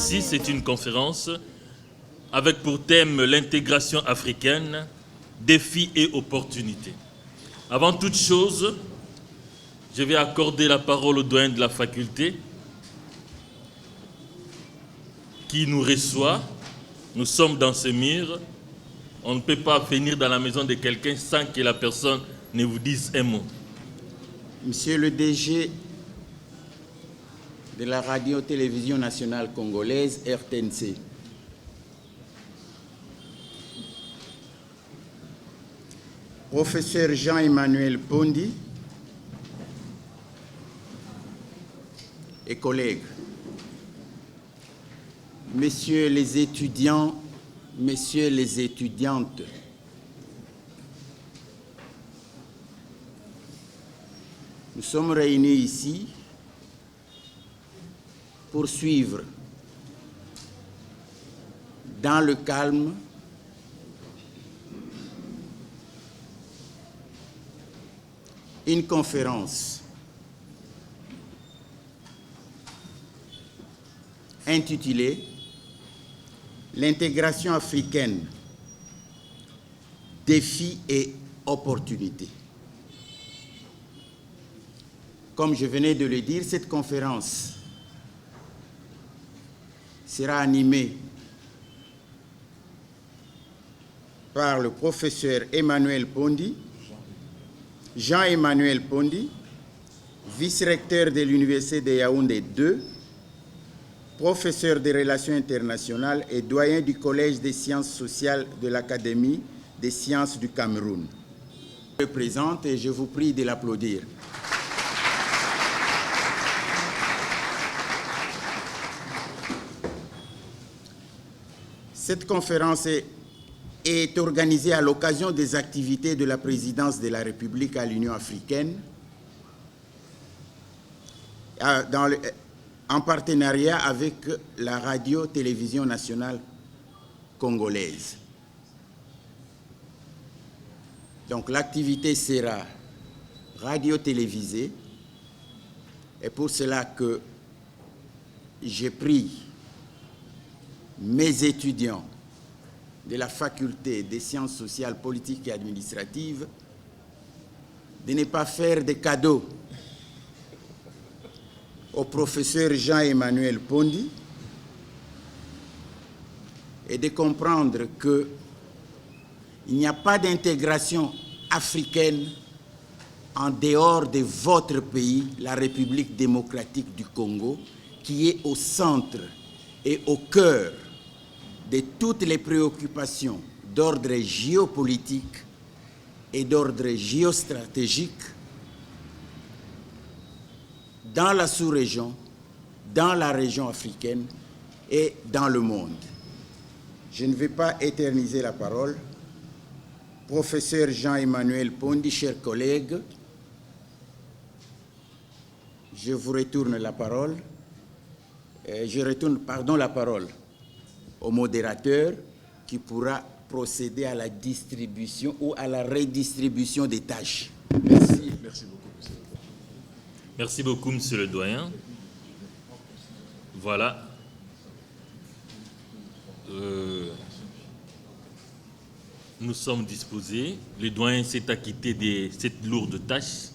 Celle-ci, c'est une conférence avec pour thème l'intégration africaine, défis et opportunités. Avant toute chose, je vais accorder la parole au doyen de la faculté qui nous reçoit. Nous sommes dans ce mur. On ne peut pas venir dans la maison de quelqu'un sans que la personne ne vous dise un mot. Monsieur le DG de la Radio-Télévision nationale congolaise, RTNC. Professeur Jean-Emmanuel Pondi et collègues, messieurs les étudiants, messieurs les étudiantes, nous sommes réunis ici pour suivre dans le calme une conférence intitulée « L'intégration africaine, défis et opportunités ». Comme je venais de le dire, cette conférence sera animée par le professeur Emmanuel Pondi, Jean-Emmanuel Pondi, vice-recteur de l'Université de Yaoundé 2, professeur des relations internationales et doyen du Collège des sciences sociales de l'Académie des sciences du Cameroun. Je le présente et je vous prie de l'applaudir. Cette conférence est organisée à l'occasion des activités de la présidence de la République à l'Union africaine, en partenariat avec la Radio-Télévision nationale congolaise. Donc l'activité sera radio-télévisée, et pour cela que j'ai pris mes étudiants de la faculté des sciences sociales, politiques et administratives de ne pas faire de cadeaux au professeur Jean-Emmanuel Pondi et de comprendre qu'il n'y a pas d'intégration africaine en dehors de votre pays, la République démocratique du Congo, qui est au centre et au cœur de toutes les préoccupations d'ordre géopolitique et d'ordre géostratégique dans la sous-région, dans la région africaine et dans le monde. Je ne vais pas éterniser la parole. Professeur Jean-Emmanuel Pondi, chers collègues, je vous retourne la parole. Je retourne, la parole au modérateur qui pourra procéder à la distribution ou à la redistribution des tâches. Merci. Merci beaucoup, monsieur. Merci beaucoup, monsieur le doyen. Voilà. Nous sommes disposés. Le doyen s'est acquitté de cette lourde tâche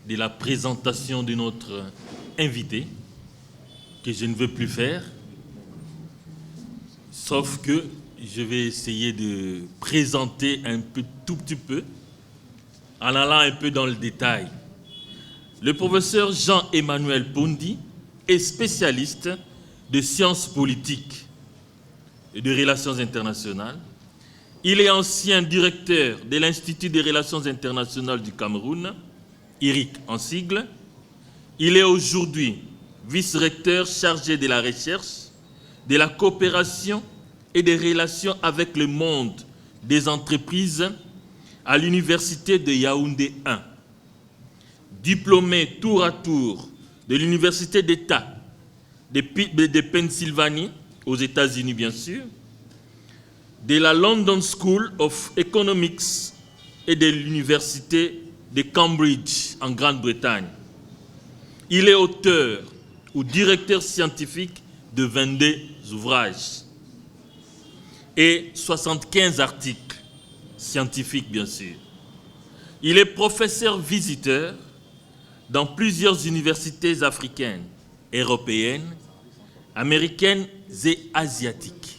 de la présentation de notre invité, que je ne veux plus faire. Sauf que je vais essayer de présenter tout petit peu, en allant un peu dans le détail. Le professeur Jean-Emmanuel Pondi est spécialiste de sciences politiques et de relations internationales. Il est ancien directeur de l'Institut des relations internationales du Cameroun, IRIC en sigle. Il est aujourd'hui vice-recteur chargé de la recherche, de la coopération et des relations avec le monde des entreprises à l'Université de Yaoundé 1. Diplômé tour à tour de l'Université d'État de Pennsylvanie, aux États-Unis bien sûr, de la London School of Economics et de l'Université de Cambridge en Grande-Bretagne. Il est auteur ou directeur scientifique de 22 ouvrages et 75 articles scientifiques, bien sûr. Il est professeur visiteur dans plusieurs universités africaines, européennes, américaines et asiatiques.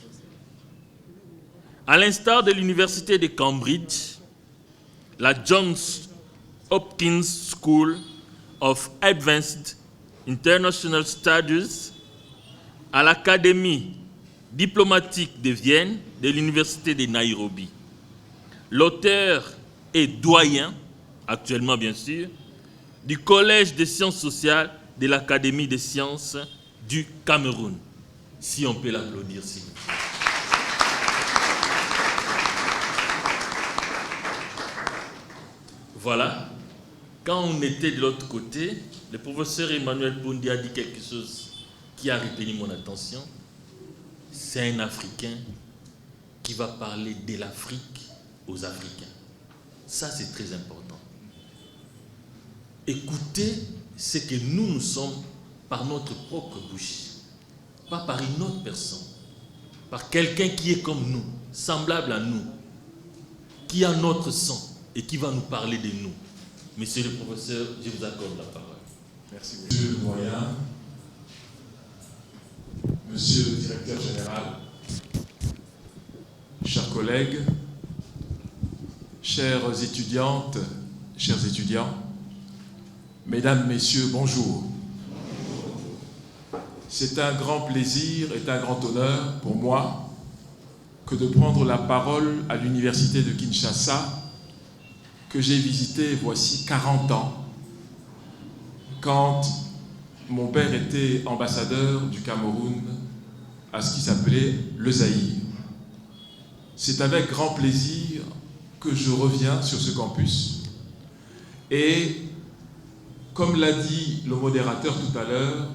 À l'instar de l'université de Cambridge, la Johns Hopkins School of Advanced International Studies, à l'Académie diplomatique de Vienne de l'université de Nairobi. L'auteur est doyen, actuellement bien sûr, du Collège des sciences sociales de l'Académie des sciences du Cameroun. Si on peut l'applaudir, s'il vous plaît. Voilà. Quand on était de l'autre côté, le professeur Emmanuel Pondi a dit quelque chose qui a retenu mon attention. C'est un Africain qui va parler de l'Afrique aux Africains. Ça, c'est très important. Écoutez ce que nous sommes par notre propre bouche, pas par une autre personne, par quelqu'un qui est comme nous, semblable à nous, qui a notre sang et qui va nous parler de nous. Monsieur le professeur, je vous accorde la parole. Merci, monsieur le doyen, monsieur le directeur général, chers collègues, chères étudiantes, chers étudiants, mesdames, messieurs, bonjour. C'est un grand plaisir et un grand honneur pour moi que de prendre la parole à l'université de Kinshasa que j'ai visité voici 40 ans, quand mon père était ambassadeur du Cameroun à ce qui s'appelait le Zaïre. C'est avec grand plaisir que je reviens sur ce campus. Et comme l'a dit le modérateur tout à l'heure,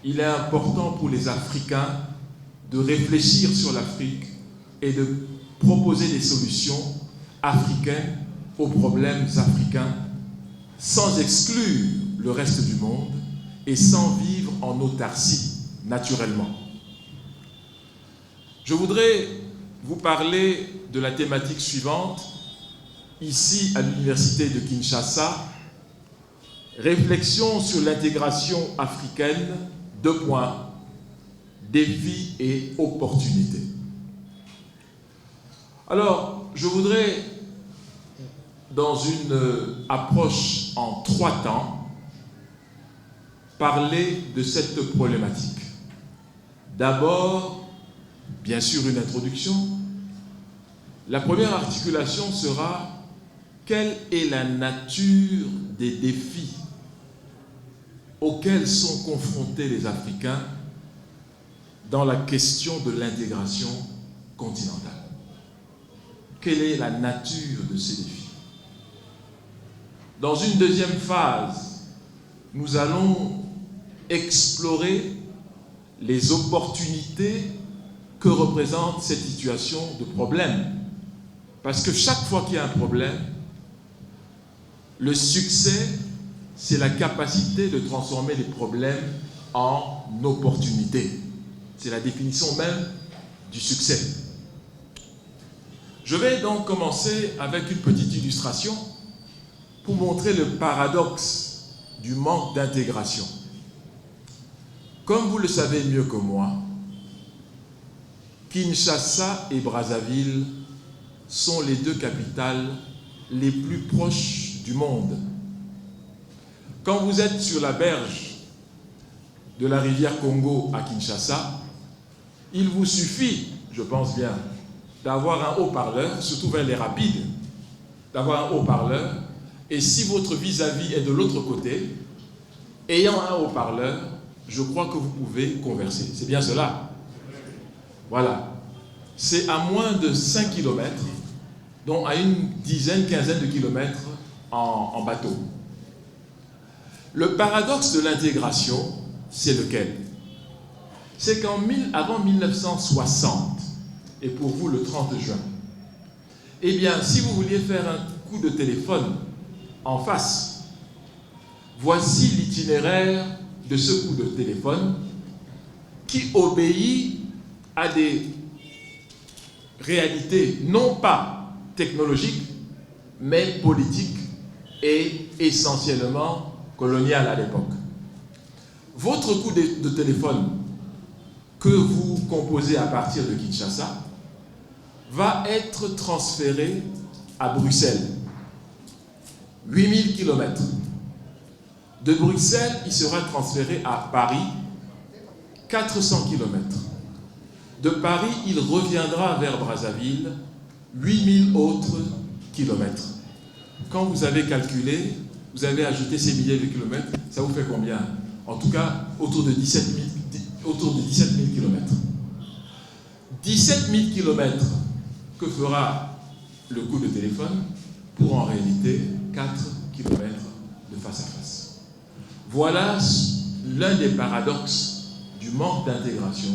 il est important pour les Africains de réfléchir sur l'Afrique et de proposer des solutions africaines aux problèmes africains, sans exclure le reste du monde et sans vivre en autarcie, naturellement. Je voudrais vous parler de la thématique suivante, ici à l'université de Kinshasa, réflexion sur l'intégration africaine, 2 points, défis et opportunités. Alors, je voudrais, dans une approche en 3 temps, parler de cette problématique. D'abord, bien sûr, une introduction. La première articulation sera quelle est la nature des défis auxquels sont confrontés les Africains dans la question de l'intégration continentale. Quelle est la nature de ces défis? Dans une deuxième phase, nous allons explorer les opportunités que représente cette situation de problème. Parce que chaque fois qu'il y a un problème, le succès, c'est la capacité de transformer les problèmes en opportunités. C'est la définition même du succès. Je vais donc commencer avec une petite illustration pour montrer le paradoxe du manque d'intégration. Comme vous le savez mieux que moi, Kinshasa et Brazzaville sont les 2 capitales les plus proches du monde. Quand vous êtes sur la berge de la rivière Congo à Kinshasa, il vous suffit, je pense bien, d'avoir un haut-parleur, surtout vers les rapides, d'avoir un haut-parleur, et si votre vis-à-vis est de l'autre côté, ayant un haut-parleur, je crois que vous pouvez converser. C'est bien cela. Voilà. C'est à moins de 5 km, donc à une dizaine, quinzaine de kilomètres en bateau. Le paradoxe de l'intégration, c'est lequel? C'est qu'avant 1960, et pour vous le 30 juin, eh bien, si vous vouliez faire un coup de téléphone en face, voici l'itinéraire de ce coup de téléphone. qui obéit à des réalités non pas technologiques, mais politiques et essentiellement coloniales à l'époque. Votre coup de téléphone que vous composez à partir de Kinshasa va être transféré à Bruxelles, 8000 km. De Bruxelles, il sera transféré à Paris, 400 km. De Paris, il reviendra vers Brazzaville, 8000 autres kilomètres. Quand vous avez calculé, vous avez ajouté ces milliers de kilomètres, ça vous fait combien? En tout cas, autour de 17 000 kilomètres. 17 000 kilomètres que fera le coup de téléphone pour en réalité 4 kilomètres de face à face. Voilà l'un des paradoxes du manque d'intégration.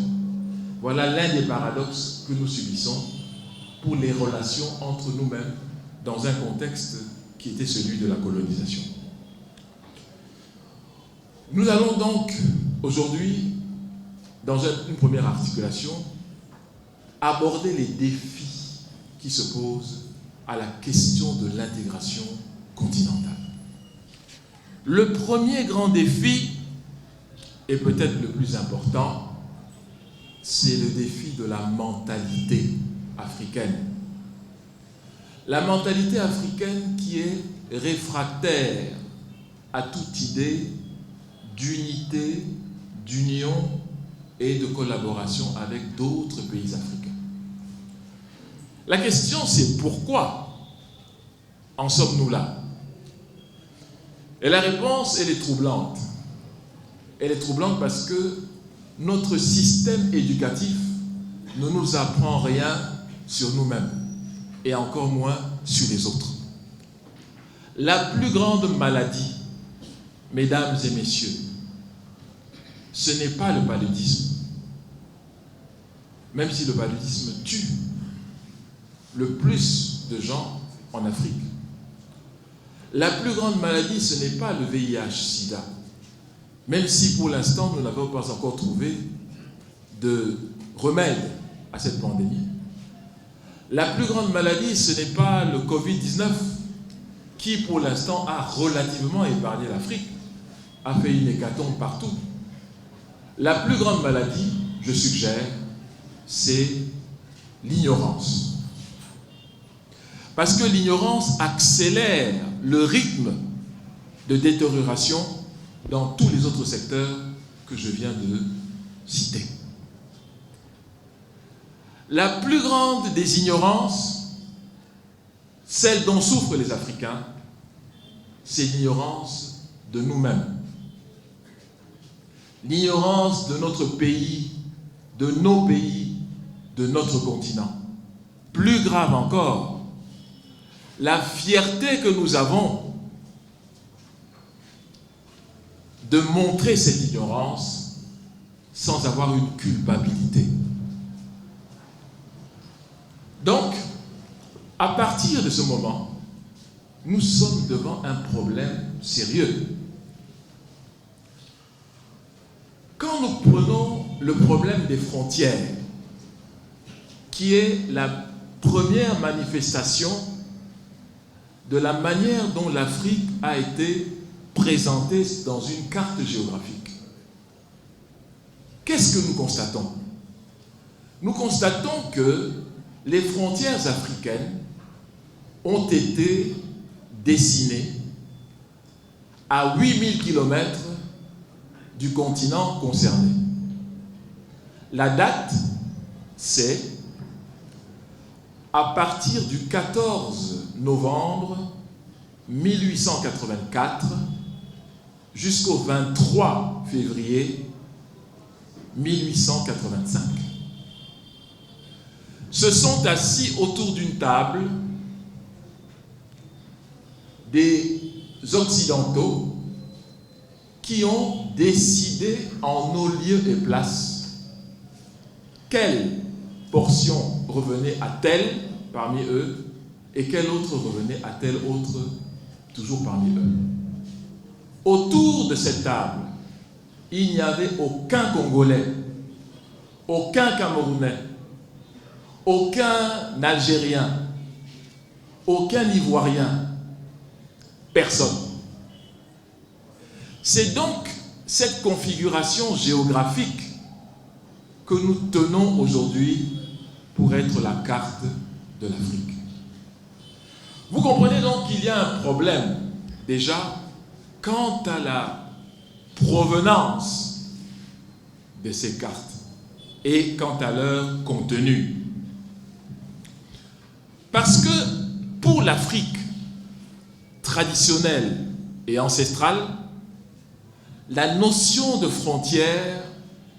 Voilà l'un des paradoxes que nous subissons pour les relations entre nous-mêmes dans un contexte qui était celui de la colonisation. Nous allons donc aujourd'hui, dans une première articulation, aborder les défis qui se posent à la question de l'intégration continentale. Le premier grand défi, et peut-être le plus important, c'est le défi de la mentalité africaine. La mentalité africaine qui est réfractaire à toute idée d'unité, d'union et de collaboration avec d'autres pays africains. La question, c'est pourquoi en sommes-nous là? Et la réponse, elle est troublante. Elle est troublante parce que notre système éducatif ne nous apprend rien sur nous-mêmes et encore moins sur les autres. La plus grande maladie, mesdames et messieurs, ce n'est pas le paludisme, même si le paludisme tue le plus de gens en Afrique. La plus grande maladie, ce n'est pas le VIH-Sida, même si pour l'instant nous n'avons pas encore trouvé de remède à cette pandémie. La plus grande maladie, ce n'est pas le Covid-19, qui pour l'instant a relativement épargné l'Afrique, a fait une hécatombe partout. La plus grande maladie, je suggère, c'est l'ignorance. Parce que l'ignorance accélère le rythme de détérioration dans tous les autres secteurs que je viens de citer. La plus grande des ignorances, celle dont souffrent les Africains, c'est l'ignorance de nous-mêmes. L'ignorance de notre pays, de nos pays, de notre continent. Plus grave encore, la fierté que nous avons de montrer cette ignorance sans avoir une culpabilité. Donc, à partir de ce moment, nous sommes devant un problème sérieux. Quand nous prenons le problème des frontières, qui est la première manifestation de la manière dont l'Afrique a été présentée dans une carte géographique, qu'est-ce que nous constatons? Nous constatons que les frontières africaines ont été dessinées à 8000 km du continent concerné. La date, c'est à partir du 14 novembre 1884 jusqu'au 23 février 1885. Se sont assis autour d'une table des Occidentaux qui ont décidé en nos lieux et places quelle portion revenait à tel parmi eux et quelle autre revenait à tel autre toujours parmi eux. Autour de cette table, il n'y avait aucun Congolais aucun Camerounais, aucun Algérien, aucun Ivoirien, personne. C'est donc cette configuration géographique que nous tenons aujourd'hui pour être la carte de l'Afrique. Vous comprenez donc qu'il y a un problème déjà quant à la provenance de ces cartes et quant à leur contenu. Parce que pour l'Afrique traditionnelle et ancestrale, la notion de frontière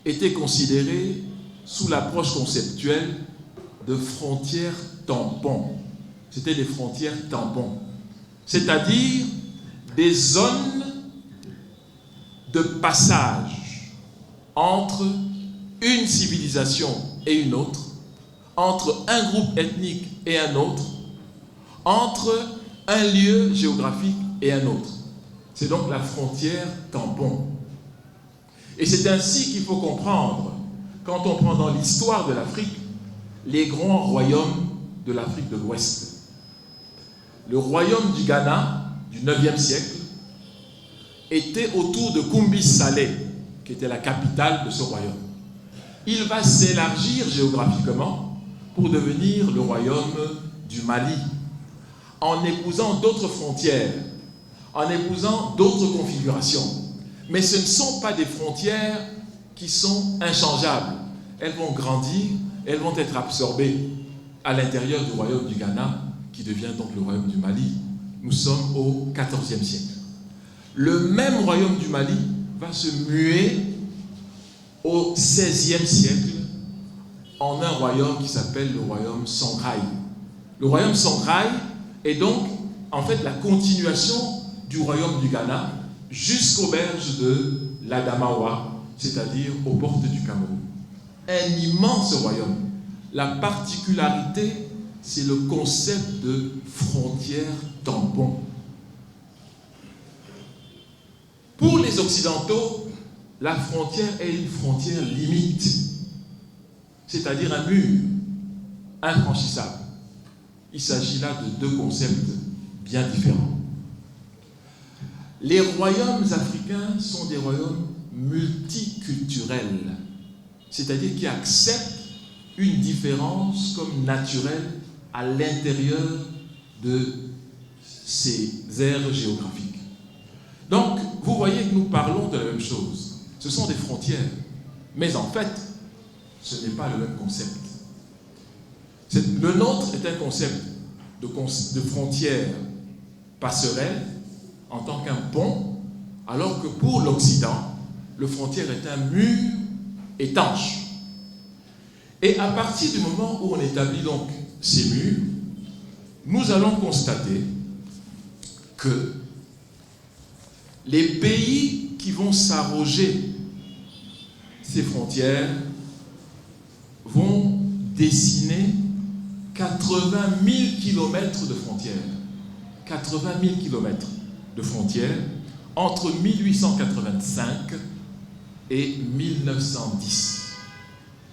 était considérée sous l'approche conceptuelle de frontières tampons. C'était des frontières tampons, c'est-à-dire des zones de passage entre une civilisation et une autre, entre un groupe ethnique et un autre, entre un lieu géographique et un autre. C'est donc la frontière tampon. Et c'est ainsi qu'il faut comprendre, quand on prend dans l'histoire de l'Afrique, les grands royaumes de l'Afrique de l'Ouest. Le royaume du Ghana, du 9e siècle, était autour de Kumbi-Salé, qui était la capitale de ce royaume. Il va s'élargir géographiquement pour devenir le royaume du Mali, en épousant d'autres frontières, en épousant d'autres configurations. Mais ce ne sont pas des frontières qui sont inchangeables. Elles vont grandir, elles vont être absorbées à l'intérieur du royaume du Ghana, qui devient donc le royaume du Mali. Nous sommes au XIVe siècle. Le même royaume du Mali va se muer au XVIe siècle en un royaume qui s'appelle le royaume Songhai. Le royaume Songhai est donc en fait la continuation du royaume du Ghana jusqu'aux berges de l'Adamawa, c'est-à-dire aux portes du Cameroun. Un immense royaume. La particularité, c'est le concept de frontière tampon. Pour les Occidentaux, la frontière est une frontière limite, c'est-à-dire un mur infranchissable. Il s'agit là de deux concepts bien différents. Les royaumes africains sont des royaumes multiculturels, c'est-à-dire qui acceptent une différence comme naturelle à l'intérieur de ces aires géographiques. Donc, vous voyez que nous parlons de la même chose. Ce sont des frontières, mais en fait, ce n'est pas le même concept. Le nôtre est un concept de frontière passerelle en tant qu'un pont, alors que pour l'Occident, le frontière est un mur étanche. Et à partir du moment où on établit donc ces murs, nous allons constater que les pays qui vont s'arroger ces frontières vont dessiner 80 000 kilomètres de frontières. 80 000 kilomètres de frontières entre 1885 et 1910.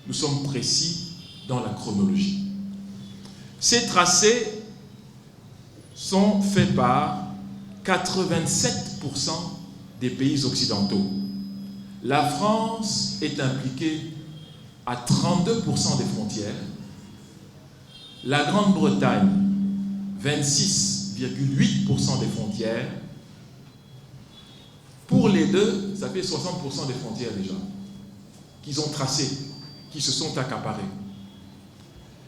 Nous sommes précis dans la chronologie. Ces tracés sont faits par 87% des pays occidentaux. La France est impliquée à 32% des frontières. La Grande-Bretagne, 26,8% des frontières. Pour les deux, ça fait 60% des frontières déjà, qu'ils ont tracées, qui se sont accaparées.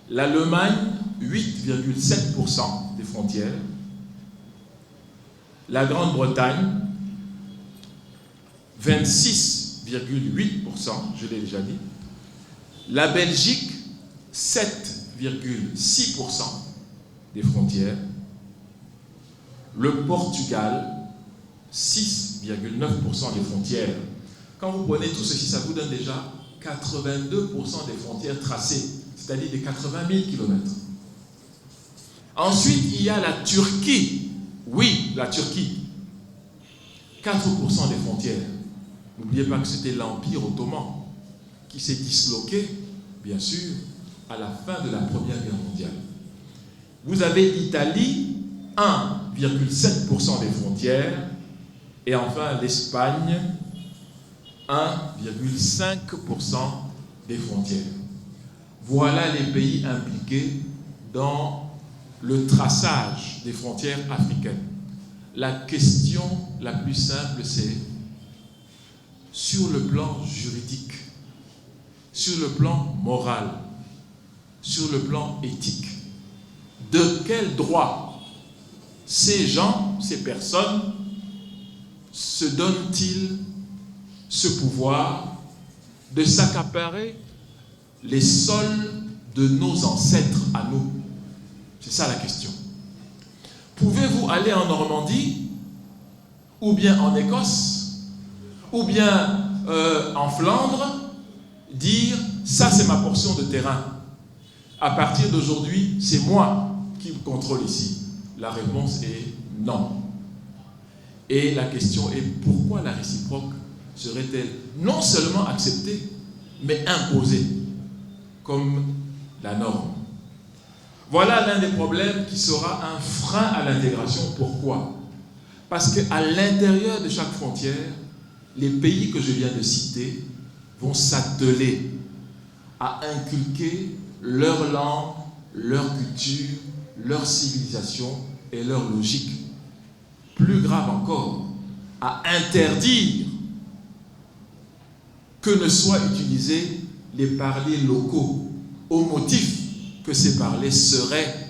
L'Allemagne, 8,7% des frontières. La Grande-Bretagne, 26,8%, je l'ai déjà dit. La Belgique, 7,6% des frontières. Le Portugal, 6,9% des frontières. Quand vous prenez tout ceci, ça vous donne déjà 82% des frontières tracées, c'est-à-dire des 80 000 km. Ensuite, il y a la Turquie. Oui, la Turquie. 4% des frontières. N'oubliez pas que c'était l'Empire ottoman qui s'est disloqué bien sûr, à la fin de la Première Guerre mondiale. Vous avez l'Italie, 1,7% des frontières, et enfin l'Espagne, 1,5% des frontières. Voilà les pays impliqués dans le traçage des frontières africaines. La question la plus simple, c'est sur le plan juridique, sur le plan moral, sur le plan éthique, de quel droit ces gens, ces personnes, se donnent-ils ce pouvoir de s'accaparer les sols de nos ancêtres à nous? C'est ça la question. Pouvez-vous aller en Normandie, ou bien en Écosse, ou bien en Flandre, dire « ça c'est ma portion de terrain. À partir d'aujourd'hui, c'est moi qui contrôle ici ». La réponse est non. Et la question est pourquoi la réciproque serait-elle non seulement acceptée, mais imposée comme la norme? Voilà l'un des problèmes qui sera un frein à l'intégration. Pourquoi? Parce qu'à l'intérieur de chaque frontière, les pays que je viens de citer vont s'atteler à inculquer leur langue, leur culture, leur civilisation et leur logique. Plus grave encore, à interdire que ne soient utilisés les parlers locaux au motif que ces parlers seraient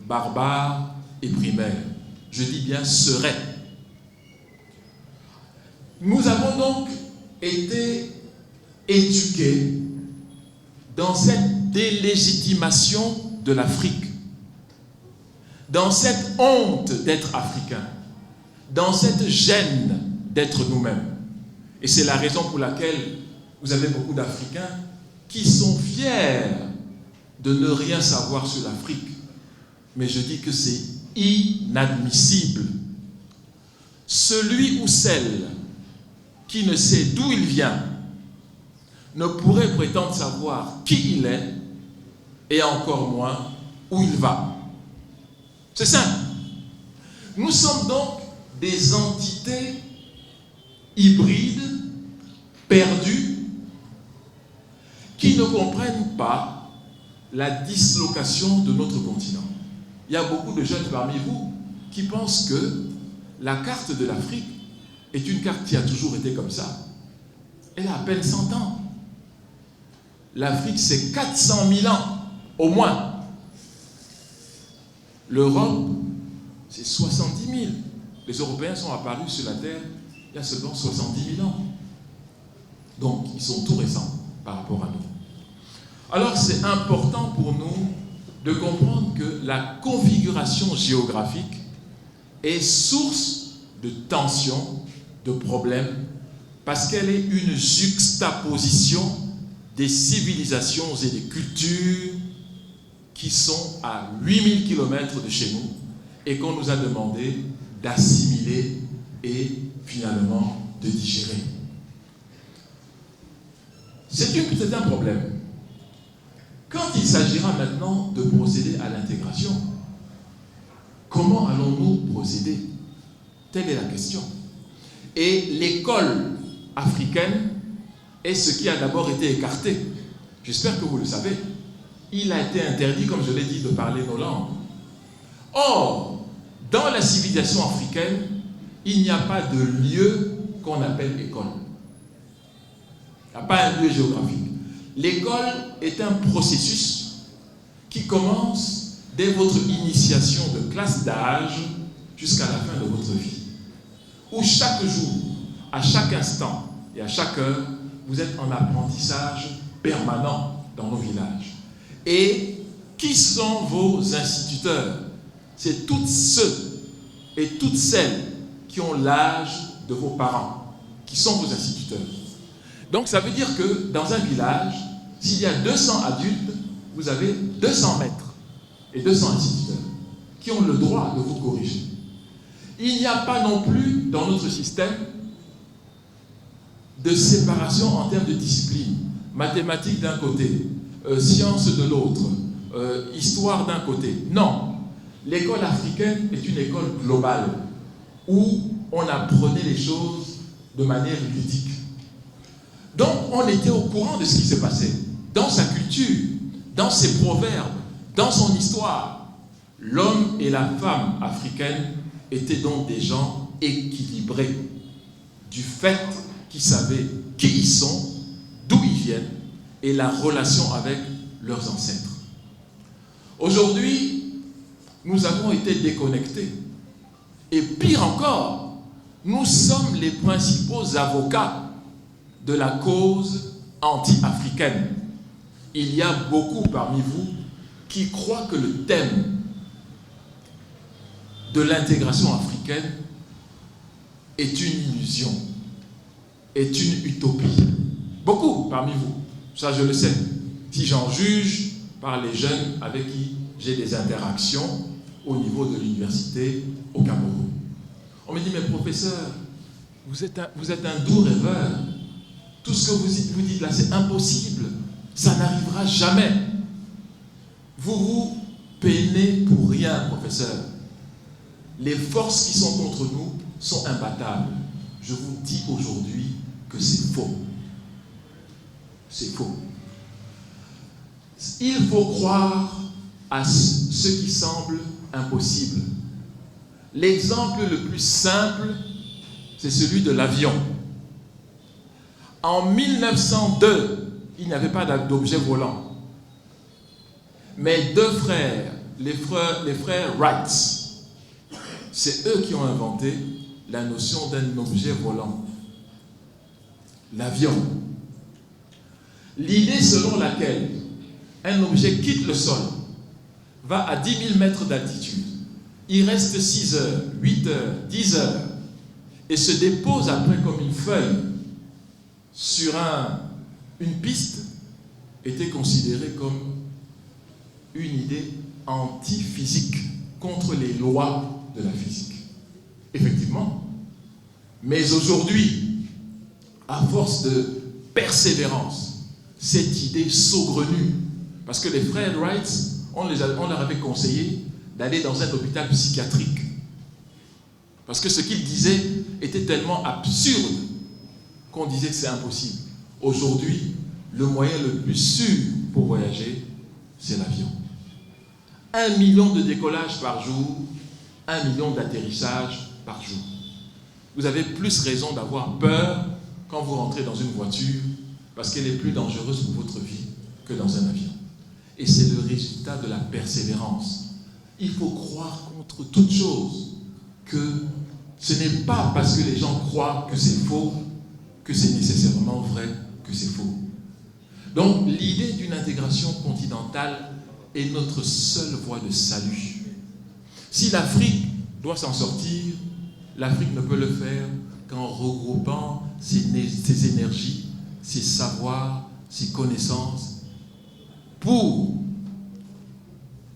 barbares et primaires. Je dis bien seraient. Nous avons donc été éduqués dans cette délégitimation de l'Afrique, dans cette honte d'être africain, dans cette gêne d'être nous-mêmes. Et c'est la raison pour laquelle vous avez beaucoup d'Africains qui sont fiers de ne rien savoir sur l'Afrique. Mais je dis que c'est inadmissible. Celui ou celle qui ne sait d'où il vient ne pourrait prétendre savoir qui il est et encore moins où il va. C'est simple. Nous sommes donc des entités hybrides, perdues, qui ne comprennent pas la dislocation de notre continent. Il y a beaucoup de jeunes parmi vous qui pensent que la carte de l'Afrique est une carte qui a toujours été comme ça. Elle a à peine 100 ans. L'Afrique, c'est 400 000 ans, au moins. L'Europe, c'est 70 000. Les Européens sont apparus sur la Terre il y a seulement 70 000 ans. Donc, ils sont tout récents par rapport à nous. Alors, c'est important pour nous de comprendre que la configuration géographique est source de tensions, de problèmes, parce qu'elle est une juxtaposition des civilisations et des cultures qui sont à 8000 km de chez nous et qu'on nous a demandé d'assimiler et finalement de digérer. C'est un problème. Quand il s'agira maintenant de procéder à l'intégration, comment allons-nous procéder? Telle est la question. Et l'école africaine est ce qui a d'abord été écarté. J'espère que vous le savez. Il a été interdit, comme je l'ai dit, de parler nos langues. Or, dans la civilisation africaine, il n'y a pas de lieu qu'on appelle école. Il n'y a pas un lieu géographique. L'école est un processus qui commence dès votre initiation de classe d'âge jusqu'à la fin de votre vie, où chaque jour, à chaque instant et à chaque heure, vous êtes en apprentissage permanent dans nos villages. Et qui sont vos instituteurs? C'est toutes ceux et toutes celles qui ont l'âge de vos parents, qui sont vos instituteurs. Donc ça veut dire que dans un village, s'il y a 200 adultes, vous avez 200 maîtres et 200 instituteurs qui ont le droit de vous corriger. Il n'y a pas non plus dans notre système de séparation en termes de discipline. Mathématiques d'un côté, sciences de l'autre, histoire d'un côté. Non, l'école africaine est une école globale où on apprenait les choses de manière ludique. Donc on était au courant de ce qui se passait, dans sa culture, dans ses proverbes, dans son histoire. L'homme et la femme africaine étaient donc des gens équilibrés, du fait qu'ils savaient qui ils sont, d'où ils viennent et la relation avec leurs ancêtres. Aujourd'hui, nous avons été déconnectés. Et pire encore, nous sommes les principaux avocats de la cause anti-africaine. Il y a beaucoup parmi vous qui croient que le thème de l'intégration africaine est une illusion, est une utopie. Beaucoup parmi vous, ça je le sais, si j'en juge par les jeunes avec qui j'ai des interactions au niveau de l'université au Cameroun. On me dit, mais professeur, vous êtes un doux rêveur. Tout ce que vous dites là, c'est impossible. Ça n'arrivera jamais. Vous vous peinez pour rien, professeur. Les forces qui sont contre nous sont imbattables. Je vous dis aujourd'hui que c'est faux. C'est faux. Il faut croire à ce qui semble impossible. L'exemple le plus simple, c'est celui de l'avion. En 1902, il n'y avait pas d'objet volant. Mes deux frères, les frères Wright, c'est eux qui ont inventé la notion d'un objet volant. L'avion. L'idée selon laquelle un objet quitte le sol, va à 10 000 mètres d'altitude, il reste 6 heures, 8 heures, 10 heures, et se dépose après comme une feuille sur une piste, était considérée comme une idée anti-physique, contre les lois de la physique. Effectivement. Mais aujourd'hui, à force de persévérance, cette idée saugrenue, parce que les frères Wright, on leur avait conseillé d'aller dans un hôpital psychiatrique. Parce que ce qu'ils disaient était tellement absurde qu'on disait que c'est impossible. Aujourd'hui, le moyen le plus sûr pour voyager, c'est l'avion. 1 million de décollages par jour, 1 million d'atterrissages par jour. Vous avez plus raison d'avoir peur quand vous rentrez dans une voiture, parce qu'elle est plus dangereuse pour votre vie que dans un avion. Et c'est le résultat de la persévérance. Il faut croire contre toute chose que ce n'est pas parce que les gens croient que c'est faux que c'est nécessairement vrai que c'est faux. Donc l'idée d'une intégration continentale est notre seule voie de salut. Si l'Afrique doit s'en sortir, l'Afrique ne peut le faire qu'en regroupant ses énergies, ses savoirs, ses connaissances pour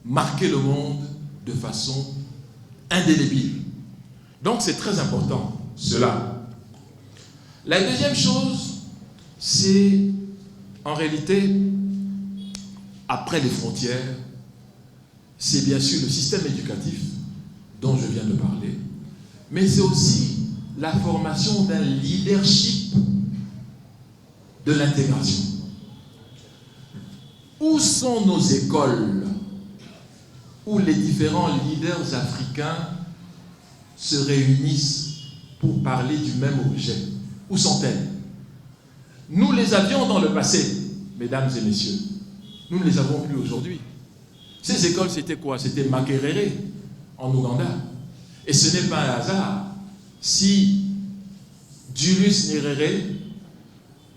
marquer le monde de façon indélébile. Donc c'est très important, cela. La deuxième chose, c'est en réalité, après les frontières, c'est bien sûr le système éducatif dont je viens de parler, mais c'est aussi la formation d'un leadership de l'intégration. Où sont nos écoles où les différents leaders africains se réunissent pour parler du même objet? Où sont-elles? Nous les avions dans le passé, mesdames et messieurs. Nous ne les avons plus aujourd'hui. Ces écoles, c'était quoi? C'était Makerere, en Ouganda. Et ce n'est pas un hasard si Julius Nyerere,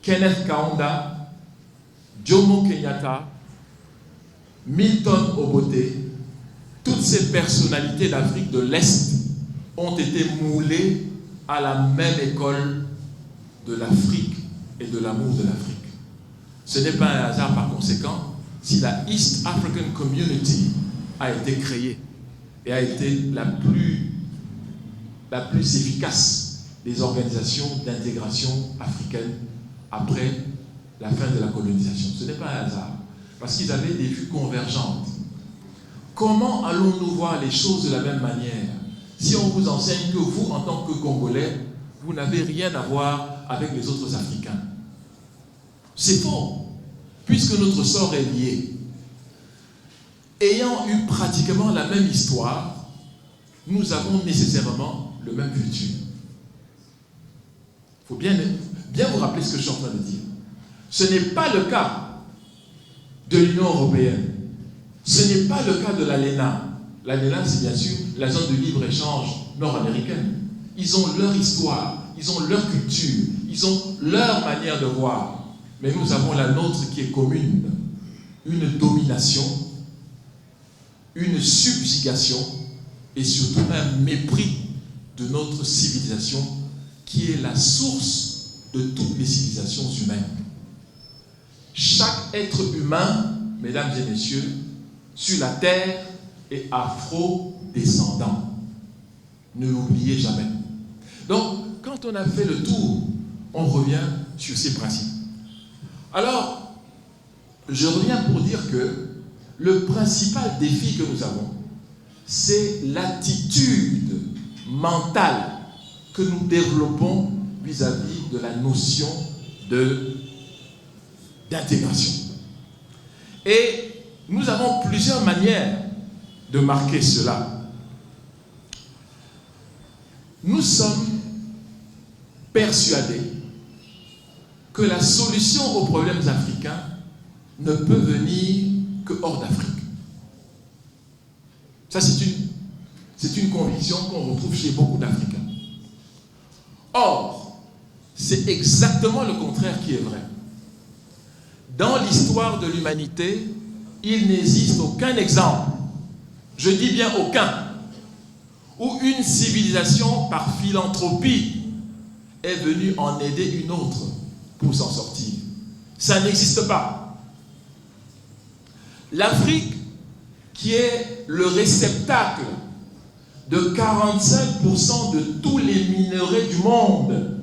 Kenneth Kaunda, Jomo Kenyatta, Milton Obote, toutes ces personnalités d'Afrique de l'Est ont été moulées à la même école de l'Afrique et de l'amour de l'Afrique. Ce n'est pas un hasard par conséquent si la East African Community a été créée et a été la plus efficace des organisations d'intégration africaine après la fin de la colonisation. Ce n'est pas un hasard. parce qu'ils avaient des vues convergentes. Comment allons-nous voir les choses de la même manière si on vous enseigne que vous, en tant que Congolais, vous n'avez rien à voir avec les autres Africains? C'est faux, puisque notre sort est lié. Ayant eu pratiquement la même histoire, nous avons nécessairement le même futur. Il faut bien vous rappeler ce que je suis en train de dire. Ce n'est pas le cas de l'Union européenne. Ce n'est pas le cas de l'ALENA. L'ALENA, c'est bien sûr la zone de libre-échange nord-américaine. Ils ont leur histoire, ils ont leur culture, ils ont leur manière de voir. Mais nous avons la nôtre qui est commune. Une domination, une subjugation et surtout un mépris de notre civilisation qui est la source de toutes les civilisations humaines. Chaque être humain, mesdames et messieurs, sur la terre est afro-descendant. Ne l'oubliez jamais. Donc, quand on a fait le tour, on revient sur ces principes. Alors, je reviens pour dire que le principal défi que nous avons, c'est l'attitude mentale que nous développons vis-à-vis de la notion d'intégration. Et nous avons plusieurs manières de marquer cela. Nous sommes persuadés que la solution aux problèmes africains ne peut venir que hors d'Afrique. Ça, c'est une conviction qu'on retrouve chez beaucoup d'Africains. Or, c'est exactement le contraire qui est vrai. Dans l'histoire de l'humanité, il n'existe aucun exemple, je dis bien aucun, où une civilisation par philanthropie est venue en aider une autre pour s'en sortir. Ça n'existe pas. L'Afrique, qui est le réceptacle de 45% de tous les minerais du monde,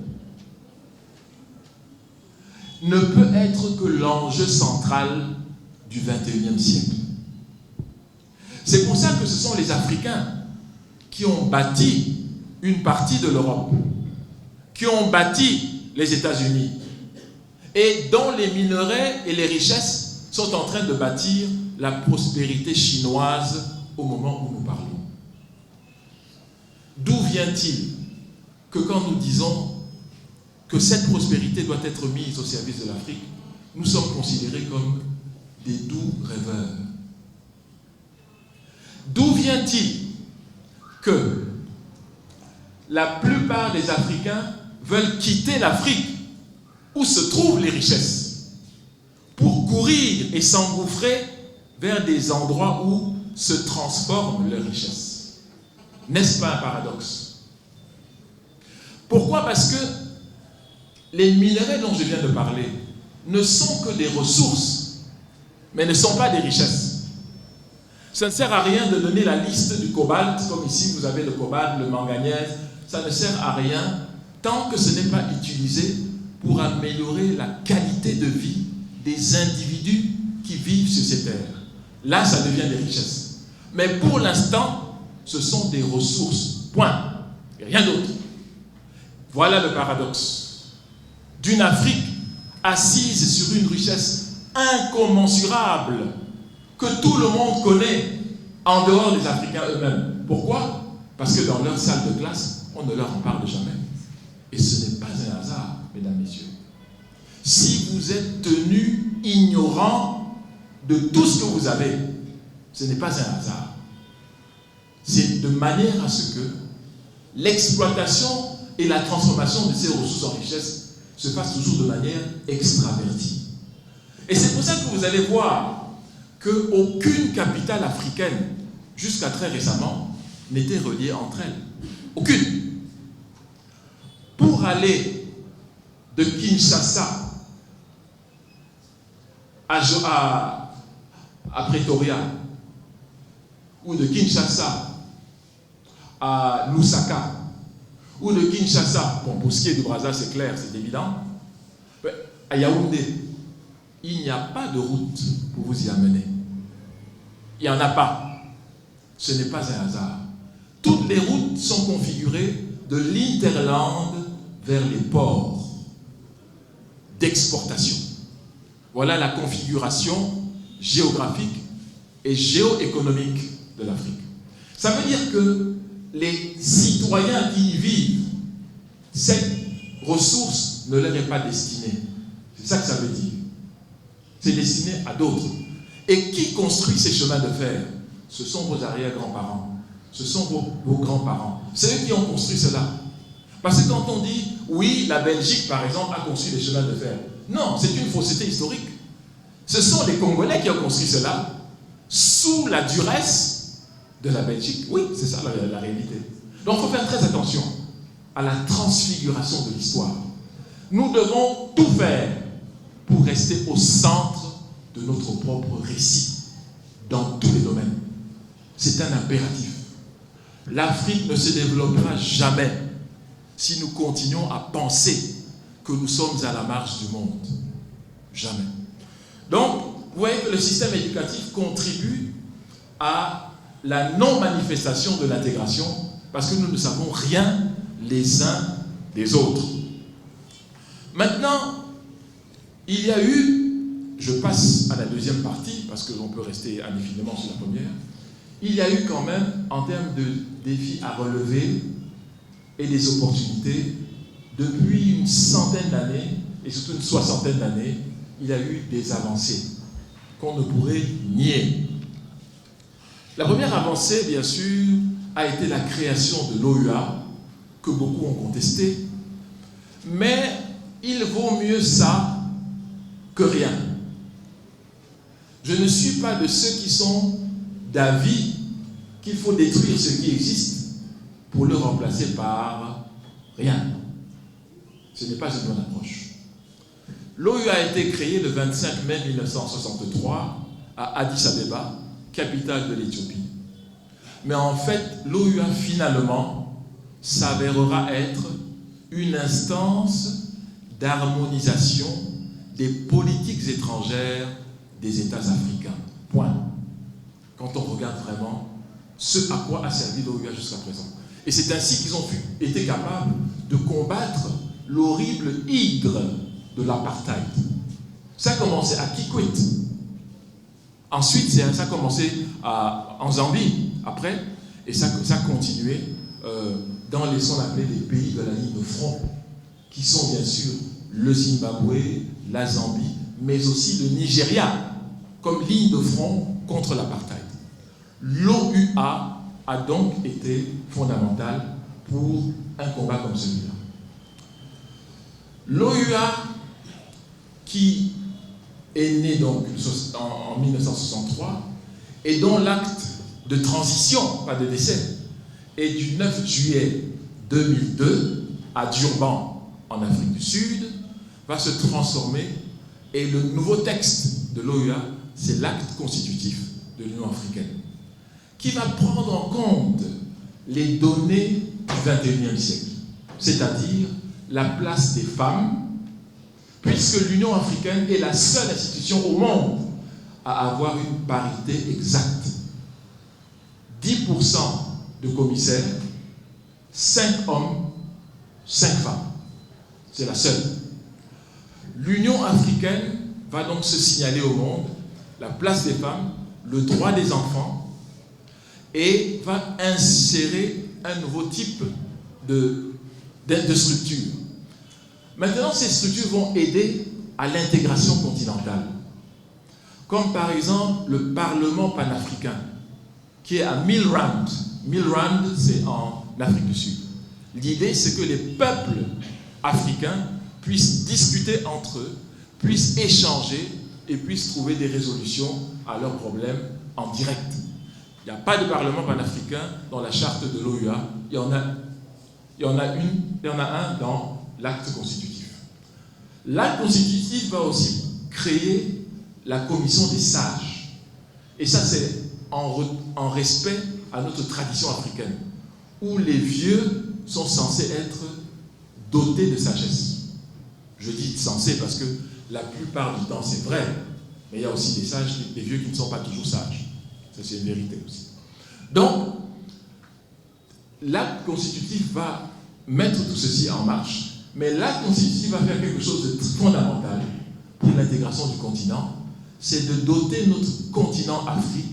ne peut être que l'enjeu central du XXIe siècle. C'est pour ça que ce sont les Africains qui ont bâti une partie de l'Europe, qui ont bâti les États-Unis, et dont les minerais et les richesses sont en train de bâtir la prospérité chinoise au moment où nous parlons. D'où vient-il que quand nous disons que cette prospérité doit être mise au service de l'Afrique, nous sommes considérés comme des doux rêveurs? D'où vient-il que la plupart des Africains veulent quitter l'Afrique où se trouvent les richesses pour courir et s'engouffrer vers des endroits où se transforment leurs richesses? N'est-ce pas un paradoxe? Pourquoi? Parce que les minerais dont je viens de parler ne sont que des ressources, mais ne sont pas des richesses. Ça ne sert à rien de donner la liste du cobalt, comme ici vous avez le cobalt, le manganèse. Ça ne sert à rien tant que ce n'est pas utilisé pour améliorer la qualité de vie des individus qui vivent sur ces terres. Là, ça devient des richesses. Mais pour l'instant, ce sont des ressources. Point. Et rien d'autre. Voilà le paradoxe d'une Afrique assise sur une richesse incommensurable que tout le monde connaît en dehors des Africains eux-mêmes. Pourquoi? Parce que dans leur salle de classe, on ne leur en parle jamais. Et ce n'est pas un hasard, mesdames, messieurs. Si vous êtes tenus ignorants de tout ce que vous avez, ce n'est pas un hasard. C'est de manière à ce que l'exploitation et la transformation de ces ressources en richesse se fassent toujours de manière extravertie. Et c'est pour ça que vous allez voir qu'aucune capitale africaine, jusqu'à très récemment, n'était reliée entre elles. Aucune. Pour aller de Kinshasa à Pretoria, ou de Kinshasa à Lusaka, ou de Kinshasa, bon, pour ce qui est du Brazza, c'est clair, c'est évident, à Yaoundé, il n'y a pas de route pour vous y amener. Il n'y en a pas. Ce n'est pas un hasard. Toutes les routes sont configurées de l'Interland vers les ports d'exportation. Voilà la configuration géographique et géoéconomique de l'Afrique. Ça veut dire que les citoyens qui y vivent, cette ressource ne leur est pas destinée. C'est ça que ça veut dire. C'est destiné à d'autres. Et qui construit ces chemins de fer? Ce sont vos arrière-grands-parents. Ce sont vos grands-parents. C'est eux qui ont construit cela. Parce que quand on dit, oui, la Belgique, par exemple, a construit les chemins de fer. Non, c'est une fausseté historique. Ce sont les Congolais qui ont construit cela sous la duresse de la Belgique. Oui, c'est ça la réalité. Donc, il faut faire très attention à la transfiguration de l'histoire. Nous devons tout faire pour rester au centre de notre propre récit dans tous les domaines. C'est un impératif. L'Afrique ne se développera jamais si nous continuons à penser que nous sommes à la marge du monde. Jamais. Donc, vous voyez que le système éducatif contribue à la non-manifestation de l'intégration parce que nous ne savons rien les uns des autres. Maintenant, il y a eu, je passe à la deuxième partie parce que l'on peut rester indéfiniment sur la première, il y a eu quand même, en termes de défis à relever et des opportunités, depuis une centaine d'années, et surtout une soixantaine d'années, il y a eu des avancées qu'on ne pourrait nier. La première avancée, bien sûr, a été la création de l'OUA, que beaucoup ont contesté, mais il vaut mieux ça que rien. Je ne suis pas de ceux qui sont d'avis qu'il faut détruire ce qui existe pour le remplacer par rien. Ce n'est pas une bonne approche. L'OUA a été créée le 25 mai 1963 à Addis Abeba, capitale de l'Éthiopie. Mais en fait, l'OUA finalement s'avérera être une instance d'harmonisation des politiques étrangères des États africains. Point. Quand on regarde vraiment ce à quoi a servi l'OUA jusqu'à présent. Et c'est ainsi qu'ils ont été capables de combattre l'horrible hydre de l'apartheid. Ça a commencé à Kikwit. Ensuite, ça a commencé en Zambie, après, et ça a continué dans les sons appelés les pays de la ligne de front, qui sont bien sûr le Zimbabwe, la Zambie, mais aussi le Nigeria, comme ligne de front contre l'apartheid. L'OUA a donc été fondamentale pour un combat comme celui-là. L'OUA, qui est né donc en 1963, et dont l'acte de transition, pas de décès, est du 9 juillet 2002 à Durban, en Afrique du Sud, va se transformer, et le nouveau texte de l'OUA, c'est l'acte constitutif de l'Union africaine, qui va prendre en compte les données du XXIe siècle, c'est-à-dire la place des femmes, puisque l'Union africaine est la seule institution au monde à avoir une parité exacte. 10% de commissaires, 5 hommes, 5 femmes. C'est la seule. L'Union africaine va donc se signaler au monde la place des femmes, le droit des enfants, et va insérer un nouveau type de structure. Maintenant, ces structures vont aider à l'intégration continentale, comme par exemple le Parlement panafricain, qui est à Milrand. Milrand, c'est en Afrique du Sud. L'idée, c'est que les peuples africains puissent discuter entre eux, puissent échanger et puissent trouver des résolutions à leurs problèmes en direct. Il n'y a pas de Parlement panafricain dans la charte de l'OUA. Il y en a un dans l'acte constitutif. L'acte constitutif va aussi créer la commission des sages. Et ça, c'est en respect à notre tradition africaine, où les vieux sont censés être dotés de sagesse. Je dis censés parce que la plupart du temps c'est vrai, mais il y a aussi des sages, des vieux qui ne sont pas toujours sages. Ça c'est une vérité aussi. Donc, l'acte constitutif va mettre tout ceci en marche, mais l'acte constitutif va faire quelque chose de fondamental pour l'intégration du continent, c'est de doter notre continent Afrique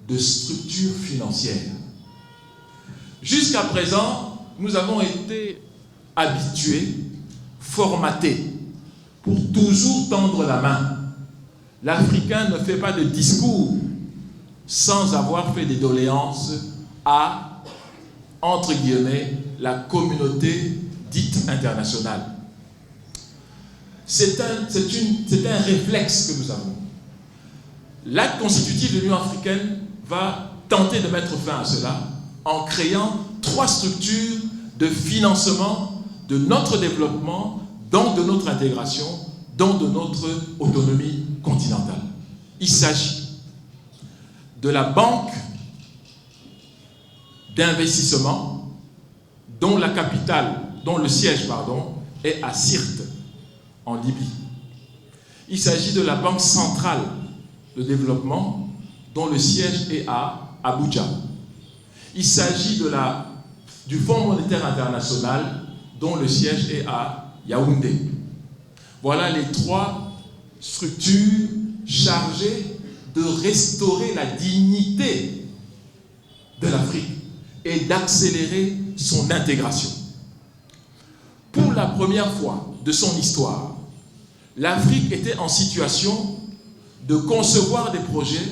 de structures financières. Jusqu'à présent, nous avons été habitués, formatés, pour toujours tendre la main. L'Africain ne fait pas de discours sans avoir fait des doléances à, entre guillemets, la communauté dite internationale. C'est un réflexe que nous avons. L'acte constitutif de l'Union africaine va tenter de mettre fin à cela en créant 3 structures de financement de notre développement, donc de notre intégration, donc de notre autonomie continentale. Il s'agit de la banque d'investissement dont la capitale, dont le siège, est à Sirte, en Libye. Il s'agit de la Banque centrale de développement dont le siège est à Abuja. Il s'agit du Fonds monétaire international dont le siège est à Yaoundé. Voilà les 3 structures chargées de restaurer la dignité de l'Afrique et d'accélérer son intégration. Pour la première fois de son histoire, l'Afrique était en situation de concevoir des projets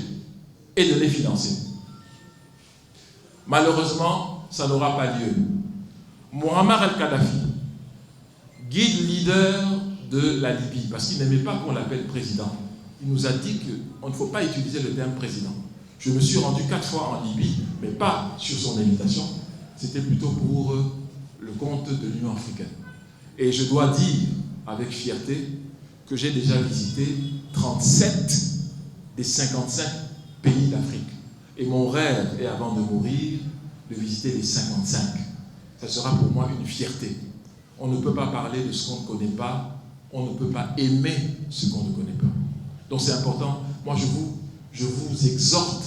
et de les financer. Malheureusement, ça n'aura pas lieu. Muammar al-Kadhafi, guide leader de la Libye, parce qu'il n'aimait pas qu'on l'appelle président, il nous a dit qu'on ne faut pas utiliser le terme président. Je me suis rendu 4 fois en Libye, mais pas sur son invitation, c'était plutôt pour le compte de l'Union africaine. Et je dois dire avec fierté que j'ai déjà visité 37 des 55 pays d'Afrique. Et mon rêve est, avant de mourir, de visiter les 55. Ça sera pour moi une fierté. On ne peut pas parler de ce qu'on ne connaît pas, on ne peut pas aimer ce qu'on ne connaît pas. Donc c'est important. Moi, je vous exhorte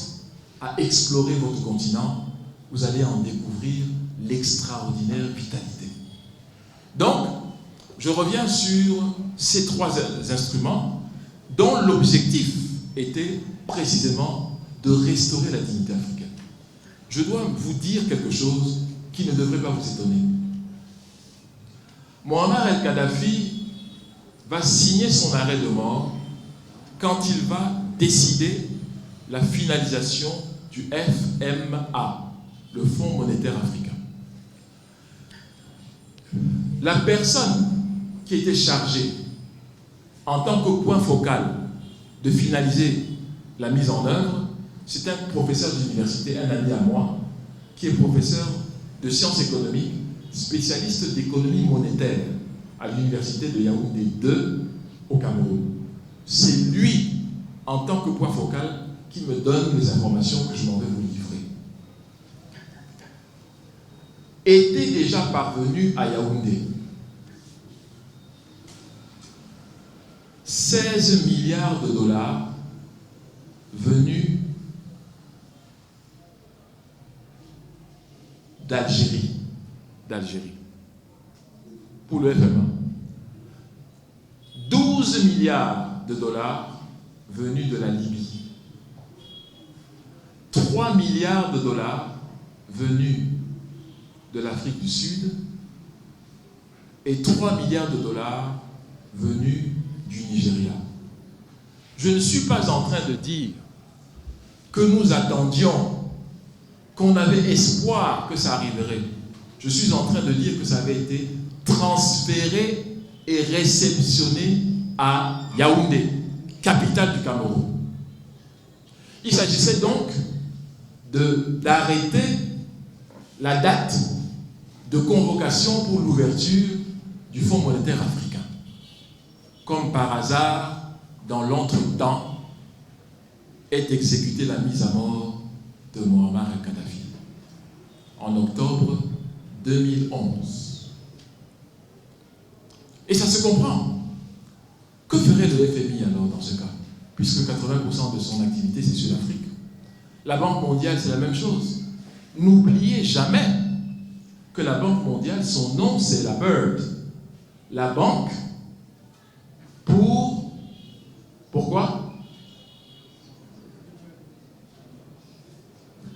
à explorer votre continent. Vous allez en découvrir l'extraordinaire vitalité. Donc, je reviens sur ces 3 instruments dont l'objectif était précisément de restaurer la dignité africaine. Je dois vous dire quelque chose qui ne devrait pas vous étonner. Muammar el-Kadhafi va signer son arrêt de mort quand il va décider la finalisation du FMA, le Fonds monétaire africain. La personne qui était chargée en tant que point focal de finaliser la mise en œuvre, c'est un professeur d'université, un ami à moi, qui est professeur de sciences économiques, spécialiste d'économie monétaire à l'université de Yaoundé 2 au Cameroun. C'est lui, en tant que point focal, qui me donne les informations que je m'en vais vous livrer. Était déjà parvenu à Yaoundé 16 milliards de dollars venus d'Algérie, pour le FMA. 12 milliards de dollars venus de la Libye. 3 milliards de dollars venus de l'Afrique du Sud et 3 milliards de dollars venus du Nigeria. Je ne suis pas en train de dire que nous attendions, qu'on avait espoir que ça arriverait. Je suis en train de dire que ça avait été transféré et réceptionné à Yaoundé, capitale du Cameroun. Il s'agissait donc d'arrêter la date de convocation pour l'ouverture du Fonds monétaire africain. Comme par hasard, dans l'entretemps, est exécutée la mise à mort de Muammar el-Kadhafi en octobre 2011. Et ça se comprend. Que ferait le FMI alors dans ce cas? Puisque 80% de son activité, c'est sur l'Afrique. La Banque mondiale, c'est la même chose. N'oubliez jamais que la Banque mondiale, son nom, c'est la BIRD. La banque pourquoi?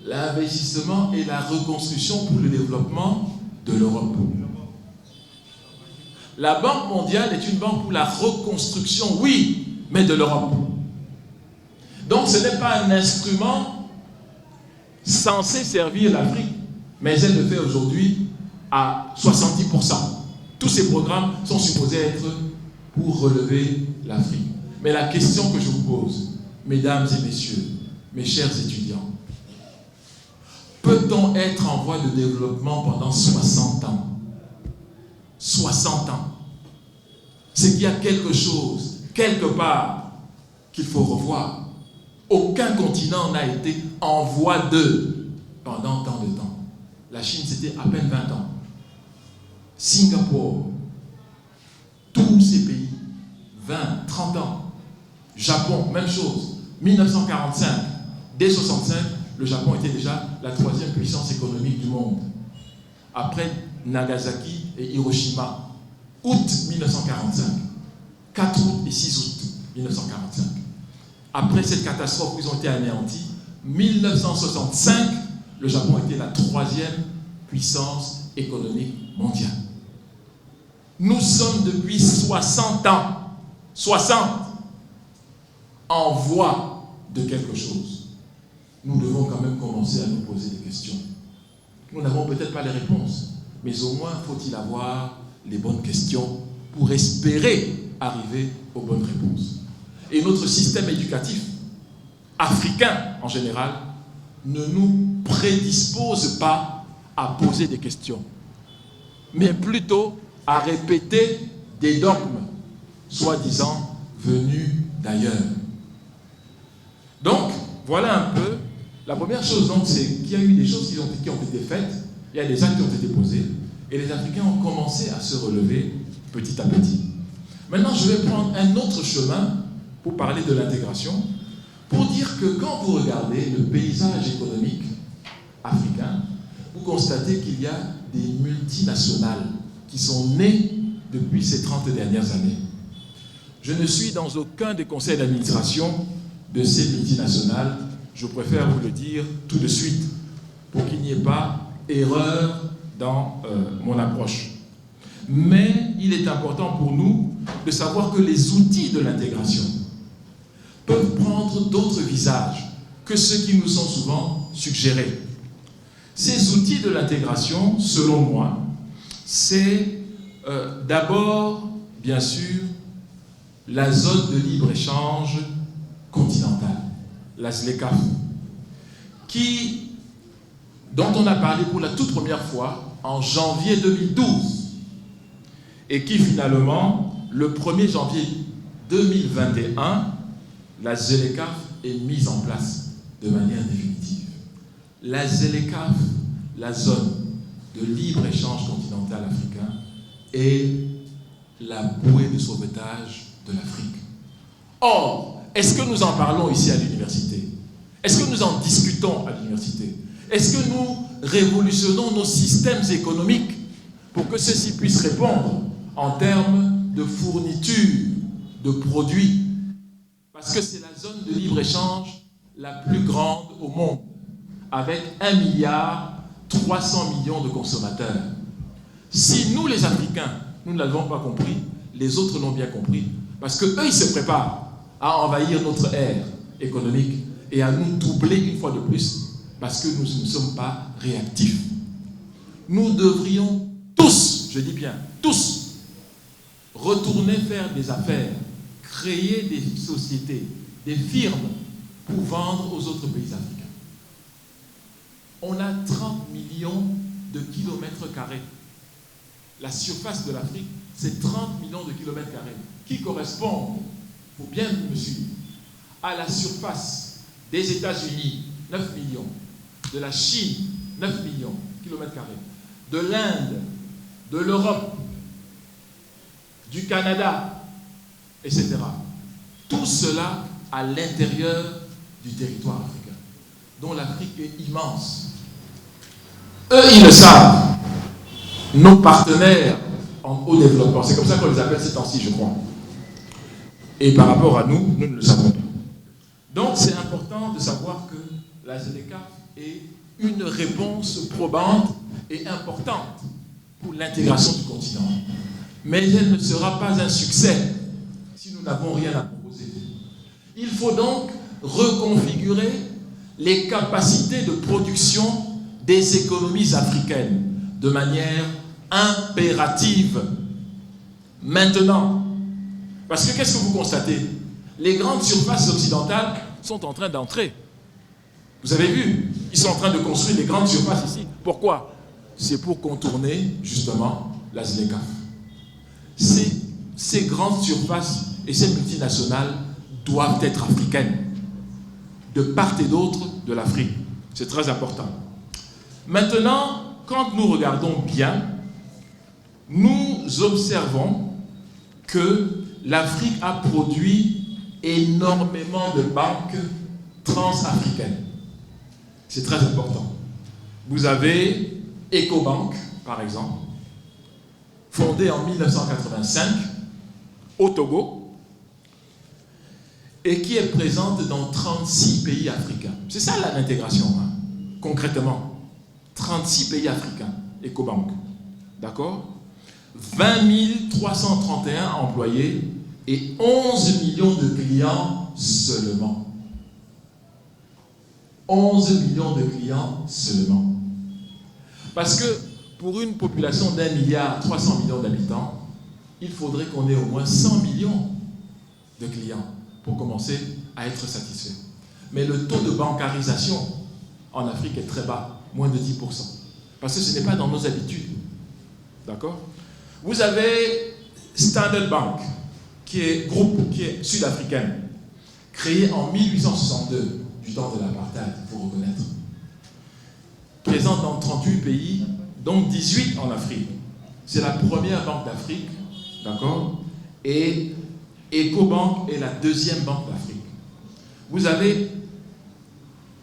L'investissement et la reconstruction pour le développement de l'Europe. La Banque mondiale est une banque pour la reconstruction, oui, mais de l'Europe. Donc ce n'est pas un instrument censé servir l'Afrique, mais elle le fait aujourd'hui à 70%. Tous ces programmes sont supposés être pour relever l'Afrique. Mais la question que je vous pose, mesdames et messieurs, mes chers étudiants, peut-on être en voie de développement pendant 60 ans? 60 ans. C'est qu'il y a quelque chose, quelque part, qu'il faut revoir. Aucun continent n'a été en voie de pendant tant de temps. La Chine, c'était à peine 20 ans. Singapour, tous ces pays, 20, 30 ans. Japon, même chose. 1945, dès 65, le Japon était déjà la 3e puissance économique du monde. Après Nagasaki et Hiroshima, août 1945, 4 août et 6 août 1945. Après cette catastrophe où ils ont été anéantis, 1965, le Japon était la 3e puissance économique mondiale. Nous sommes depuis 60 ans, 60, en voie de quelque chose. Nous devons quand même commencer à nous poser des questions. Nous n'avons peut-être pas les réponses, mais au moins faut-il avoir les bonnes questions pour espérer arriver aux bonnes réponses. Et notre système éducatif, africain en général, ne nous prédispose pas à poser des questions, mais plutôt à répéter des dogmes, soi-disant venus d'ailleurs. Donc, voilà un peu. La première chose, donc, c'est qu'il y a eu des choses qui ont été faites, il y a des actes qui ont été posés, et les Africains ont commencé à se relever petit à petit. Maintenant, je vais prendre un autre chemin pour parler de l'intégration, pour dire que quand vous regardez le paysage économique africain, vous constatez qu'il y a des multinationales qui sont nées depuis ces 30 dernières années. Je ne suis dans aucun des conseils d'administration de ces multinationales. Je préfère vous le dire tout de suite pour qu'il n'y ait pas erreur dans mon approche. Mais il est important pour nous de savoir que les outils de l'intégration peuvent prendre d'autres visages que ceux qui nous sont souvent suggérés. Ces outils de l'intégration, selon moi, c'est d'abord, bien sûr, la zone de libre-échange continentale, la ZLECAf, dont on a parlé pour la toute première fois en janvier 2012 et qui finalement, le 1er janvier 2021, la ZLECAf est mise en place de manière définitive. La ZLECAf, la zone de libre-échange continental africain, est la bouée de sauvetage de l'Afrique. Or, est-ce que nous en parlons ici à l'université? Est-ce que nous en discutons à l'université? Est-ce que nous révolutionnons nos systèmes économiques pour que ceux-ci puissent répondre en termes de fourniture de produits? Parce que c'est la zone de libre-échange la plus grande au monde, avec 1,3 milliard de consommateurs. Si nous, les Africains, nous ne l'avons pas compris, les autres l'ont bien compris, parce qu'eux, ils se préparent à envahir notre ère économique et à nous doubler une fois de plus, parce que nous ne sommes pas réactifs. Nous devrions tous, je dis bien tous, retourner faire des affaires, créer des sociétés, des firmes pour vendre aux autres pays africains. On a 30 millions de kilomètres carrés. La surface de l'Afrique, c'est 30 millions de kilomètres carrés, qui correspondent, il faut bien me suivre, à la surface des États-Unis, 9 millions, de la Chine, 9 millions de kilomètres carrés, de l'Inde, de l'Europe, du Canada, etc. Tout cela à l'intérieur du territoire africain, dont l'Afrique est immense. Eux, ils le savent. Nos partenaires en haut développement, c'est comme ça qu'on les appelle ces temps-ci, je crois. Et par rapport à nous, nous ne le savons pas. Donc c'est important de savoir que la ZLECAf est une réponse probante et importante pour l'intégration du continent. Mais elle ne sera pas un succès si nous n'avons rien à proposer. Il faut donc reconfigurer les capacités de production des économies africaines de manière impérative. Maintenant, parce que qu'est-ce que vous constatez? Les grandes surfaces occidentales sont en train d'entrer. Vous avez vu, ils sont en train de construire des grandes surfaces ici. Pourquoi? C'est pour contourner justement la ZLECAf. Ces grandes surfaces et ces multinationales doivent être africaines, de part et d'autre de l'Afrique. C'est très important. Maintenant, quand nous regardons bien, nous observons que l'Afrique a produit énormément de banques transafricaines. C'est très important. Vous avez Ecobank, par exemple, fondée en 1985 au Togo et qui est présente dans 36 pays africains. C'est ça l'intégration, hein, concrètement. 36 pays africains, Ecobank. D'accord? 20 331 employés et 11 millions de clients seulement. 11 millions de clients seulement. Parce que pour une population d'1,3 milliard d'habitants, il faudrait qu'on ait au moins 100 millions de clients pour commencer à être satisfait. Mais le taux de bancarisation en Afrique est très bas, moins de 10%. Parce que ce n'est pas dans nos habitudes. D'accord? Vous avez Standard Bank, qui est sud-africaine, créée en 1862, du temps de l'apartheid, il faut reconnaître. Présente dans 38 pays, dont 18 en Afrique. C'est la première banque d'Afrique, d'accord? Et Ecobank est la deuxième banque d'Afrique. Vous avez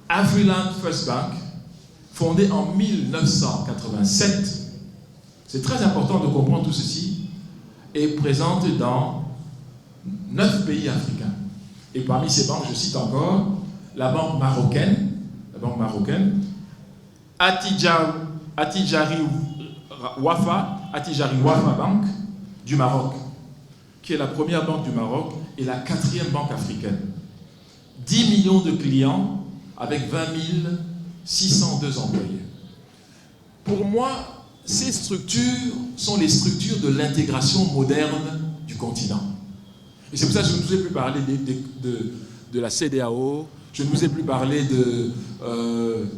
Afriland First Bank, fondée en 1987. C'est très important de comprendre tout ceci, est présente dans 9 pays africains. Et parmi ces banques, je cite encore la banque marocaine, Attijari Wafa Bank du Maroc, qui est la première banque du Maroc et la 4e banque africaine. 10 millions de clients avec 20 602 employés. Pour moi, ces structures sont les structures de l'intégration moderne du continent. Et c'est pour ça que je ne vous ai plus parlé de la CEDEAO, je ne vous ai plus parlé de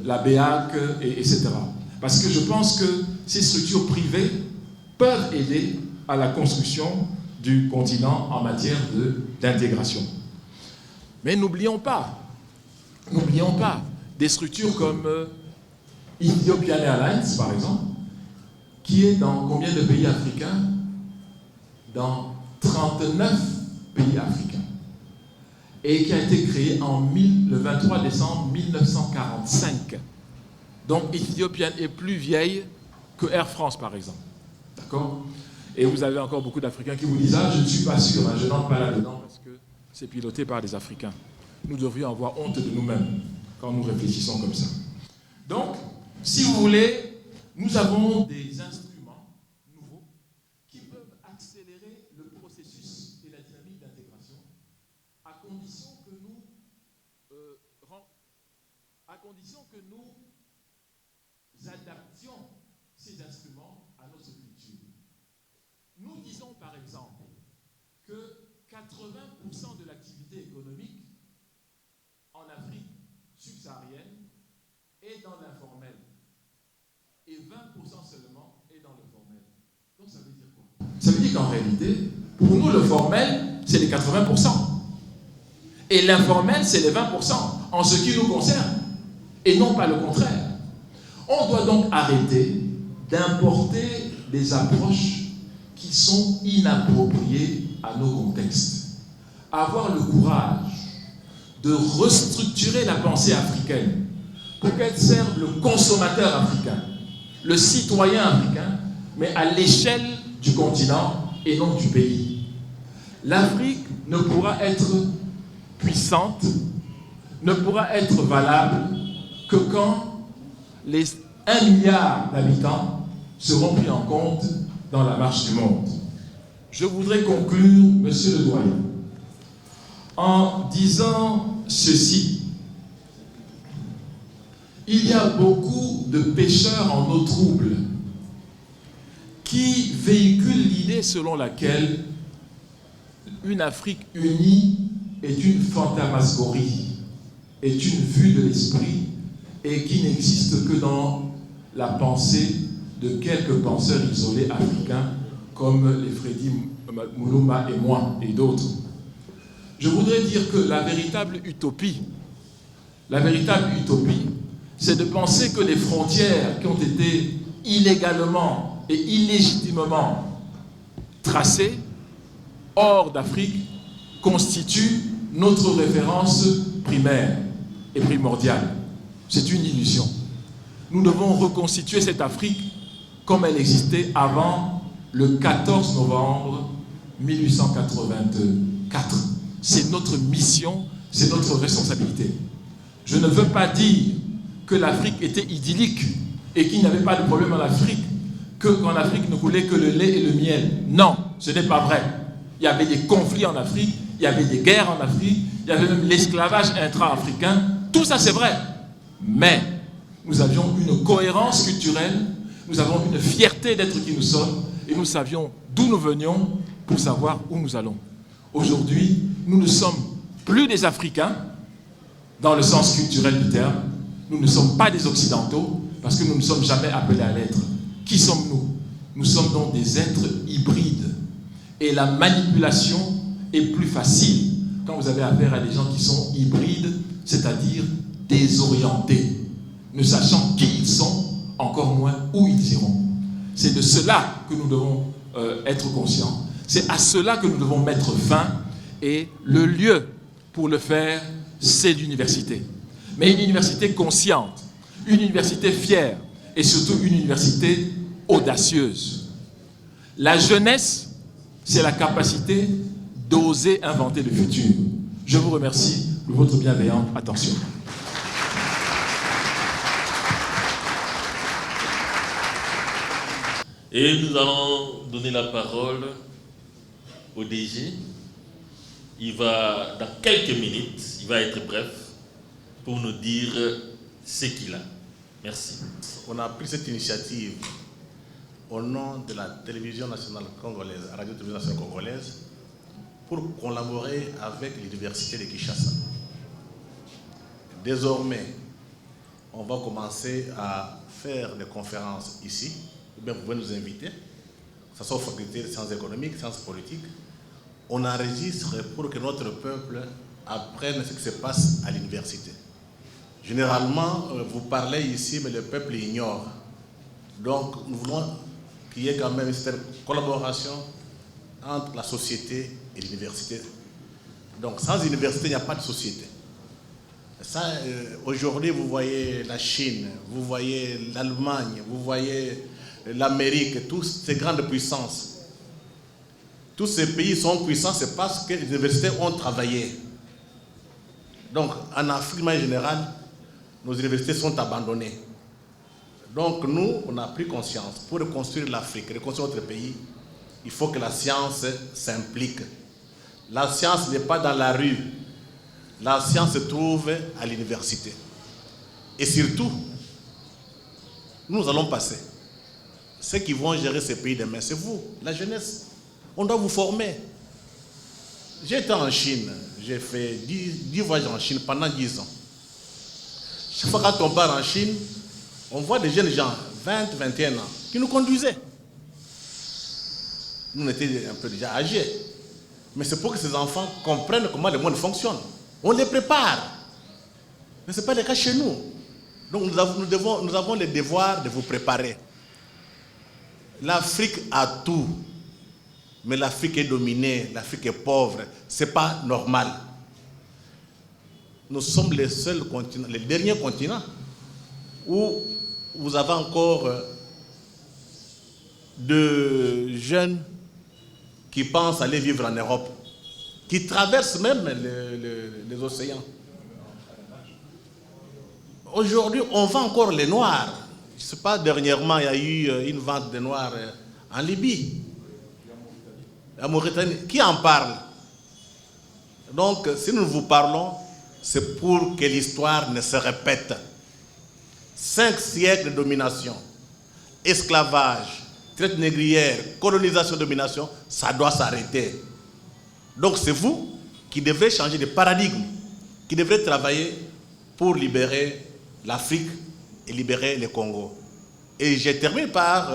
la BEAC, etc. Parce que je pense que ces structures privées peuvent aider à la construction du continent en matière d'intégration. Mais n'oublions pas, des structures comme Ethiopian Airlines, par exemple, qui est dans combien de pays africains? Dans 39 pays africains. Et qui a été créé le 23 décembre 1945. Donc Ethiopian est plus vieille que Air France, par exemple. D'accord? Et vous avez encore beaucoup d'Africains qui vous disent « Ah, je ne suis pas sûr, hein, je n'entre pas là-dedans parce que c'est piloté par des Africains. » Nous devrions avoir honte de nous-mêmes quand nous réfléchissons comme ça. Donc, si vous voulez, nous avons des instruments nouveaux qui peuvent accélérer le processus et la dynamique d'intégration à condition que nous adaptions ces instruments à notre culture. Nous disons par exemple que 80% de l'activité économique en Afrique subsaharienne est dans l'informel et 20% seulement est dans le formel. Donc ça veut dire quoi? Ça veut dire qu'en réalité, pour nous, le formel, c'est les 80%. Et l'informel, c'est les 20% en ce qui nous concerne, et non pas le contraire. On doit donc arrêter d'importer des approches qui sont inappropriées à nos contextes. avoir le courage de restructurer la pensée africaine pour qu'elle serve le consommateur africain, le citoyen africain, mais à l'échelle du continent et non du pays. L'Afrique ne pourra être puissante, ne pourra être valable que quand les 1 milliard d'habitants seront pris en compte dans la marche du monde. Je voudrais conclure, Monsieur le Doyen, en disant ceci. Il y a beaucoup de pécheurs en eau trouble qui véhiculent l'idée selon laquelle une Afrique unie est une fantasmagorie, est une vue de l'esprit et qui n'existe que dans la pensée de quelques penseurs isolés africains comme les Freddy Mulumba et moi et d'autres. Je voudrais dire que la véritable utopie, c'est de penser que les frontières qui ont été illégalement et illégitimement tracées hors d'Afrique constituent notre référence primaire et primordiale. C'est une illusion. Nous devons reconstituer cette Afrique comme elle existait avant le 14 novembre 1884. C'est notre mission, c'est notre responsabilité. Je ne veux pas dire que l'Afrique était idyllique et qu'il n'y avait pas de problème en Afrique, qu'en Afrique ne coulait que le lait et le miel. Non, ce n'est pas vrai. Il y avait des conflits en Afrique, il y avait des guerres en Afrique, il y avait même l'esclavage intra-africain. Tout ça, c'est vrai. Mais nous avions une cohérence culturelle, nous avons une fierté d'être qui nous sommes, et nous savions d'où nous venions pour savoir où nous allons. Aujourd'hui, nous ne sommes plus des Africains, dans le sens culturel du terme. Nous ne sommes pas des Occidentaux, parce que nous ne sommes jamais appelés à l'être. Qui sommes-nous? Nous sommes donc des êtres hybrides. Et la manipulation est plus facile quand vous avez affaire à des gens qui sont hybrides, c'est-à-dire désorientés, ne sachant qui ils sont, encore moins où ils iront. C'est de cela que nous devons être conscients. C'est à cela que nous devons mettre fin, et le lieu pour le faire, c'est l'université. Mais une université consciente, une université fière, et surtout une université audacieuse. La jeunesse, c'est la capacité d'oser inventer le futur. Je vous remercie de votre bienveillante attention. Et nous allons donner la parole au DG. Il va, dans quelques minutes, il va être bref pour nous dire ce qu'il a. Merci. On a pris cette initiative au nom de la télévision nationale congolaise, Radio-Télévision nationale congolaise, pour collaborer avec l'université de Kinshasa. Désormais, on va commencer à faire des conférences ici, ou bien vous pouvez nous inviter, que ce soit aux facultés de sciences économiques, sciences politiques. On enregistre pour que notre peuple apprenne ce qui se passe à l'université. Généralement, vous parlez ici, mais le peuple ignore. Donc, nous voulons qu'il y ait quand même une certaine collaboration entre la société et l'université. Donc, sans université, il n'y a pas de société. Ça, aujourd'hui, vous voyez la Chine, vous voyez l'Allemagne, vous voyez l'Amérique, toutes ces grandes puissances. Tous ces pays sont puissants, c'est parce que les universités ont travaillé. Donc, en Afrique en général, nos universités sont abandonnées. Donc, nous, on a pris conscience. Pour reconstruire l'Afrique, reconstruire notre pays, il faut que la science s'implique. La science n'est pas dans la rue. La science se trouve à l'université. Et surtout, nous allons passer. Ceux qui vont gérer ces pays demain, c'est vous, la jeunesse. On doit vous former. J'ai été en Chine. J'ai fait 10 voyages en Chine pendant 10 ans. Chaque fois quand on part en Chine, on voit des jeunes gens, 20, 21 ans, qui nous conduisaient. Nous, on était un peu déjà âgés. Mais c'est pour que ces enfants comprennent comment le monde fonctionne. On les prépare. Mais ce n'est pas le cas chez nous. Donc nous avons le devoir de vous préparer. L'Afrique a tout. mais l'Afrique est dominée, l'Afrique est pauvre. Ce n'est pas normal. Nous sommes les seuls continents, les derniers continents où vous avez encore de jeunes qui pensent aller vivre en Europe, qui traversent même les océans. Aujourd'hui, on vend encore les Noirs. Je ne sais pas, dernièrement, il y a eu une vente de Noirs en Libye, en Mauritanie. Qui en parle? Donc, si nous vous parlons, c'est pour que l'histoire ne se répète. 5 siècles de domination, esclavage, traite négrière, colonisation, domination, ça doit s'arrêter. Donc c'est vous qui devrez changer de paradigme, qui devrez travailler pour libérer l'Afrique et libérer le Congo. Et je termine par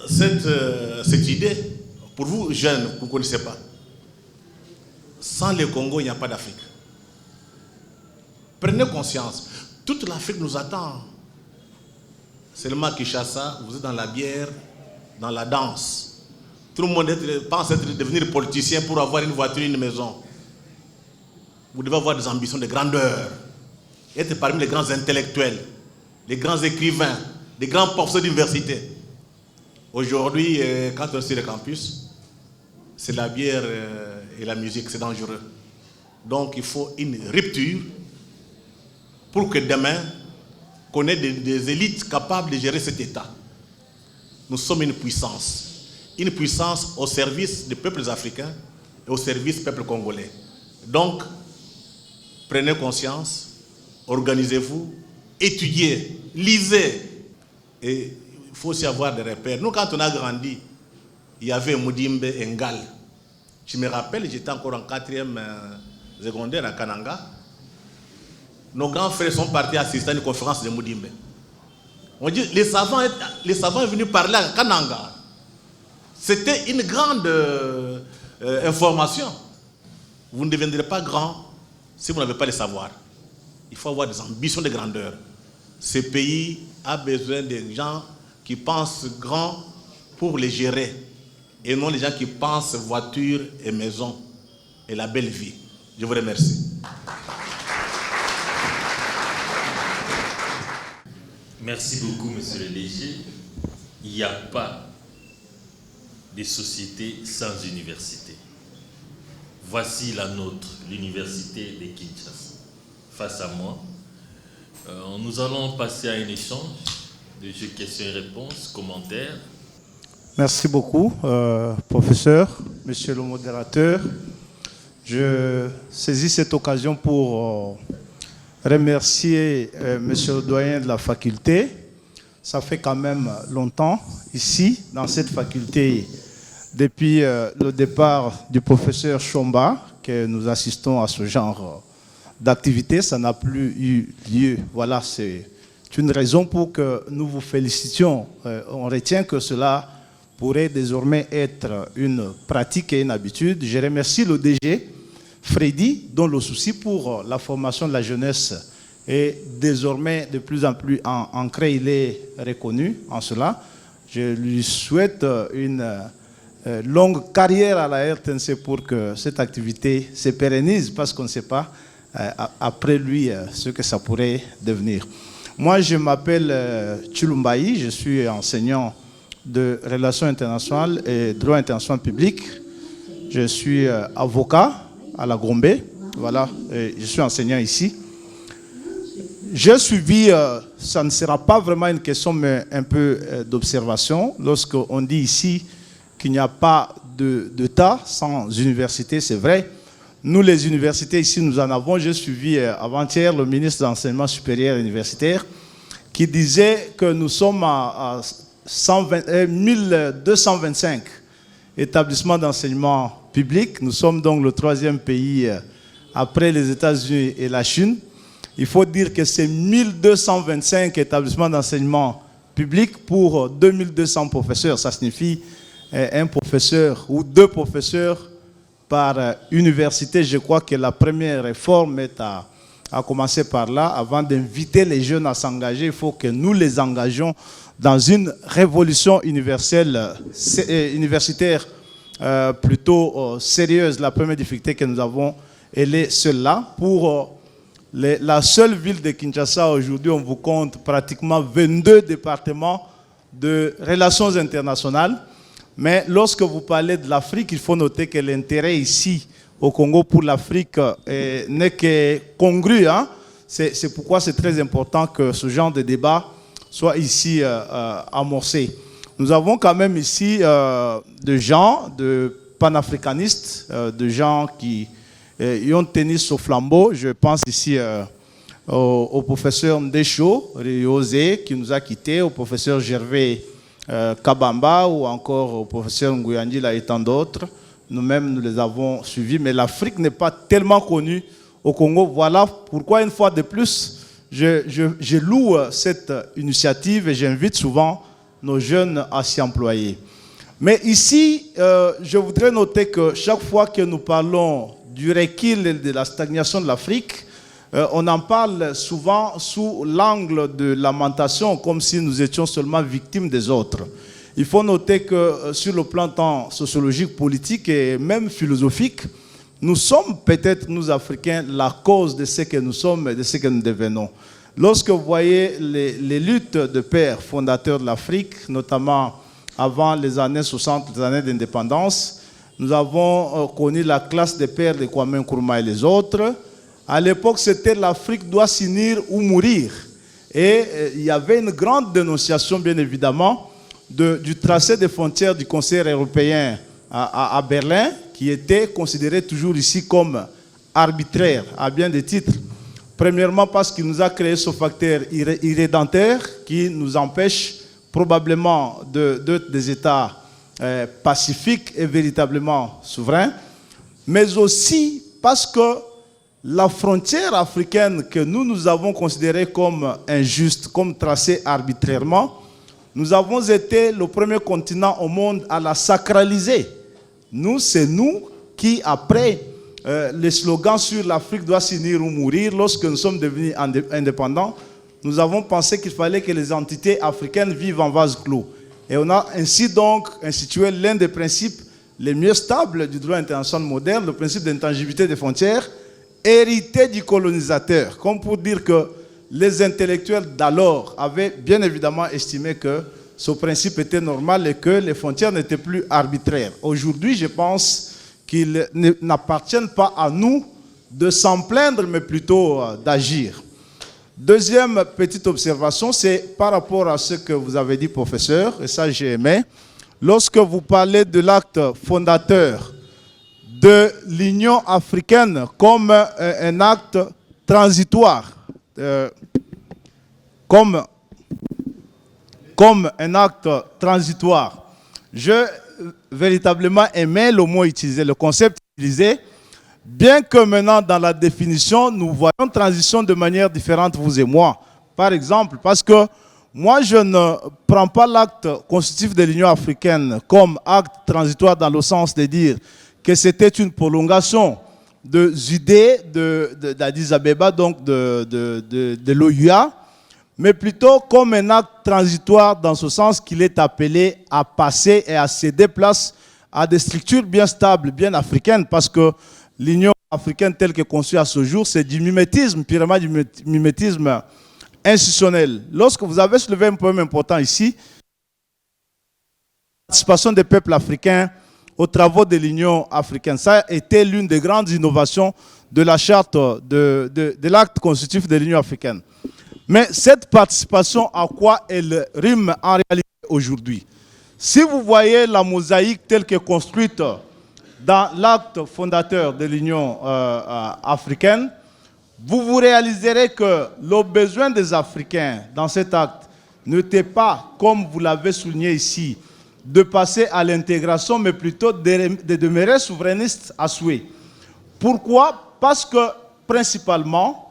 cette idée, pour vous jeunes, vous ne connaissez pas. Sans le Congo, il n'y a pas d'Afrique. Prenez conscience, toute l'Afrique nous attend. Seulement Kinshasa, vous êtes dans la bière, dans la danse. Tout le monde pense devenir politicien pour avoir une voiture, une maison. Vous devez avoir des ambitions de grandeur. Être parmi les grands intellectuels, les grands écrivains, les grands professeurs d'université. Aujourd'hui, quand on est sur le campus, c'est la bière et la musique, c'est dangereux. Donc il faut une rupture pour que demain, qu'on ait des élites capables de gérer cet État. Nous sommes une puissance au service des peuples africains et au service du peuple congolais. Donc, prenez conscience, organisez-vous, étudiez, lisez. Et il faut aussi avoir des repères. Nous, quand on a grandi, il y avait Moudimbe Ngal. Je me rappelle, j'étais encore en 4e secondaire à Kananga. Nos grands frères sont partis assister à une conférence de Moudimbe. On dit, les savants sont venus parler à Kananga. C'était une grande information. Vous ne deviendrez pas grand si vous n'avez pas les savoirs. Il faut avoir des ambitions de grandeur. Ce pays a besoin de gens qui pensent grand pour les gérer. Et non les gens qui pensent voiture et maison et la belle vie. Je vous remercie. Merci beaucoup, monsieur le DG. Il n'y a pas de société sans université. Voici la nôtre, l'université de Kinshasa. Face à moi, nous allons passer à un échange de jeux questions et réponses, commentaires. Merci beaucoup, professeur, monsieur le modérateur. Je saisis cette occasion pour remercier monsieur le doyen de la faculté. Ça fait quand même longtemps ici, dans cette faculté, depuis le départ du professeur Chomba, que nous assistons à ce genre d'activité. Ça n'a plus eu lieu. Voilà, c'est une raison pour que nous vous félicitions. On retient que cela pourrait désormais être une pratique et une habitude. Je remercie le DG, Freddy, dont le souci pour la formation de la jeunesse est désormais de plus en plus ancré. Il est reconnu en cela. Je lui souhaite une longue carrière à la RTNC pour que cette activité se pérennise, parce qu'on ne sait pas après lui ce que ça pourrait devenir. Moi, je m'appelle Chulumbayi, je suis enseignant de relations internationales et droit international public. Je suis avocat à la Gombe, voilà, et je suis enseignant ici. J'ai suivi, ça ne sera pas vraiment une question, mais un peu d'observation. Lorsqu'on dit ici qu'il n'y a pas d'État sans université, c'est vrai. Nous, les universités ici, nous en avons. J'ai suivi avant-hier le ministre de l'Enseignement supérieur et universitaire qui disait que nous sommes à 1225 établissements d'enseignement public. Nous sommes donc le 3e pays après les États-Unis et la Chine. Il faut dire que c'est 1225 établissements d'enseignement public pour 2200 professeurs. Ça signifie un professeur ou 2 professeurs par université. Je crois que la première réforme est à à commencer par là. Avant d'inviter les jeunes à s'engager, il faut que nous les engagions dans une révolution universitaire plutôt sérieuse. La première difficulté que nous avons, elle est celle-là. Pour la seule ville de Kinshasa, aujourd'hui, on vous compte pratiquement 22 départements de relations internationales. Mais lorsque vous parlez de l'Afrique, il faut noter que l'intérêt ici, au Congo, pour l'Afrique, n'est que congru. Hein? C'est pourquoi c'est très important que ce genre de débat soit ici amorcé. Nous avons quand même ici des gens, de panafricanistes, de gens qui ont tenu ce flambeau. Je pense ici au professeur Ndesho Riosé qui nous a quittés, au professeur Gervais Kabamba ou encore au professeur Nguyandila et tant d'autres. Nous-mêmes, nous les avons suivis, mais l'Afrique n'est pas tellement connue au Congo. Voilà pourquoi, une fois de plus, je loue cette initiative et j'invite souvent nos jeunes à s'y employer. Mais ici, je voudrais noter que chaque fois que nous parlons du recul et de la stagnation de l'Afrique, on en parle souvent sous l'angle de lamentation, comme si nous étions seulement victimes des autres. Il faut noter que sur le plan tant sociologique, politique et même philosophique, nous sommes peut-être, nous Africains, la cause de ce que nous sommes et de ce que nous devenons. Lorsque vous voyez les luttes de pères fondateurs de l'Afrique, notamment avant les années 60, les années d'indépendance, nous avons connu la classe des pères de Kwame Nkrumah et les autres. À l'époque, c'était l'Afrique doit s'unir ou mourir. Et il y avait une grande dénonciation, bien évidemment, du tracé des frontières du Conseil européen à Berlin, qui était considéré toujours ici comme arbitraire, à bien des titres. Premièrement, parce qu'il nous a créé ce facteur irrédentaire qui nous empêche probablement d'être des États pacifiques et véritablement souverains, mais aussi parce que la frontière africaine que nous avons considérée comme injuste, comme tracée arbitrairement, nous avons été le premier continent au monde à la sacraliser. Nous, c'est nous qui, après les slogans sur l'Afrique doit s'unir ou mourir, lorsque nous sommes devenus indépendants, nous avons pensé qu'il fallait que les entités africaines vivent en vase clos. Et on a ainsi donc institué l'un des principes les mieux stables du droit international moderne, le principe d'intangibilité des frontières, hérité du colonisateur, comme pour dire que les intellectuels d'alors avaient bien évidemment estimé que ce principe était normal et que les frontières n'étaient plus arbitraires. Aujourd'hui, je pense qu'il n'appartient pas à nous de s'en plaindre, mais plutôt d'agir. Deuxième petite observation, c'est par rapport à ce que vous avez dit, professeur, et ça j'ai aimé. Lorsque vous parlez de l'acte fondateur de l'Union africaine comme un acte transitoire, comme un acte transitoire, je véritablement aimé le mot utilisé, le concept utilisé, bien que maintenant dans la définition, nous voyons transition de manière différente, vous et moi. Par exemple, parce que moi, je ne prends pas l'acte constitutif de l'Union africaine comme acte transitoire dans le sens de dire que c'était une prolongation des idées d'Addis Abeba, donc de l'OUA, mais plutôt comme un acte transitoire dans ce sens qu'il est appelé à passer et à céder place à des structures bien stables, bien africaines, parce que l'Union africaine telle que conçue à ce jour, c'est du mimétisme, purement du mimétisme institutionnel. Lorsque vous avez soulevé un problème important ici, la participation des peuples africains aux travaux de l'Union africaine, ça a été l'une des grandes innovations de la charte de l'acte constitutif de l'Union africaine. Mais cette participation, à quoi elle rime en réalité aujourd'hui? Si vous voyez la mosaïque telle que construite dans l'acte fondateur de l'Union africaine, vous vous réaliserez que le besoin des Africains dans cet acte n'était pas, comme vous l'avez souligné ici, de passer à l'intégration, mais plutôt de demeurer souverainistes à souhait. Pourquoi? Parce que, principalement,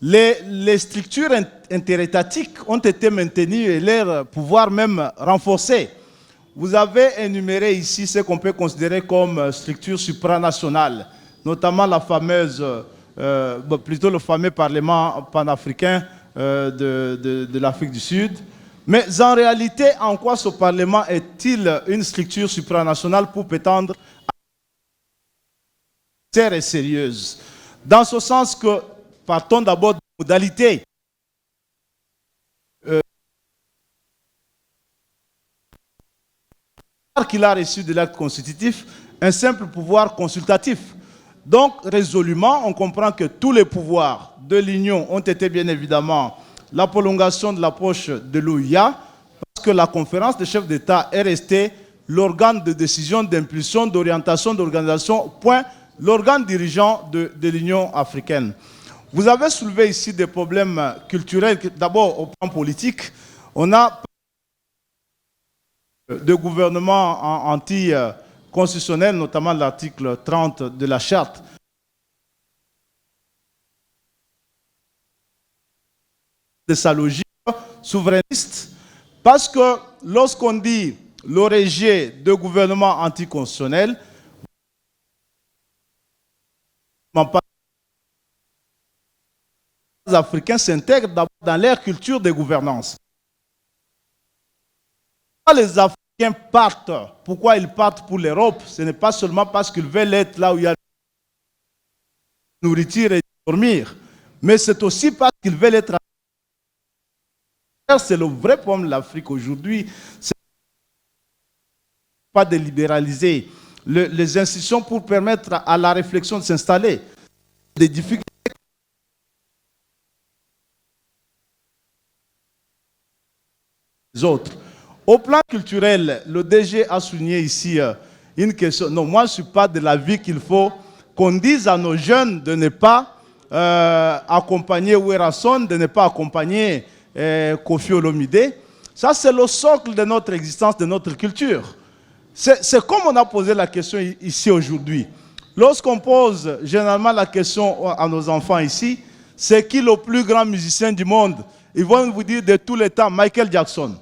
les structures interétatiques ont été maintenues et leur pouvoir même renforcé. Vous avez énuméré ici ce qu'on peut considérer comme structure supranationale, notamment la fameuse plutôt le fameux Parlement panafricain de l'Afrique du Sud. Mais en réalité, en quoi ce Parlement est-il une structure supranationale pour prétendre et sérieuse? Dans ce sens que, partons d'abord de modalités. Qu'il a reçu de l'acte constitutif un simple pouvoir consultatif. Donc, résolument, on comprend que tous les pouvoirs de l'Union ont été bien évidemment la prolongation de l'approche de l'OUA, parce que la conférence des chefs d'État est restée l'organe de décision, d'impulsion, d'orientation, d'organisation, point, l'organe dirigeant de l'Union africaine. Vous avez soulevé ici des problèmes culturels. D'abord, au plan politique, on a de gouvernements anti-constitutionnels, notamment l'article 30 de la charte. De sa logique souverainiste, parce que lorsqu'on dit le rejet de gouvernements anticonstitutionnels, les Africains s'intègrent d'abord dans leur culture de gouvernance. Les Africains partent. Pourquoi ils partent pour l'Europe? Ce n'est pas seulement parce qu'ils veulent être là où il y a la nourriture et dormir, mais c'est aussi parce qu'ils veulent être. C'est le vrai problème de l'Afrique aujourd'hui. C'est pas de libéraliser les institutions pour permettre à la réflexion de s'installer. Des difficultés. Les autres. Au plan culturel, le DG a souligné ici une question. Non, moi je ne suis pas de l'avis qu'il faut qu'on dise à nos jeunes de ne pas accompagner Werason, de ne pas accompagner Kofi Olomide. Ça, c'est le socle de notre existence, de notre culture. C'est comme on a posé la question ici aujourd'hui. Lorsqu'on pose généralement la question à nos enfants ici, c'est qui le plus grand musicien du monde? Ils vont vous dire de tous les temps, Michael Jackson.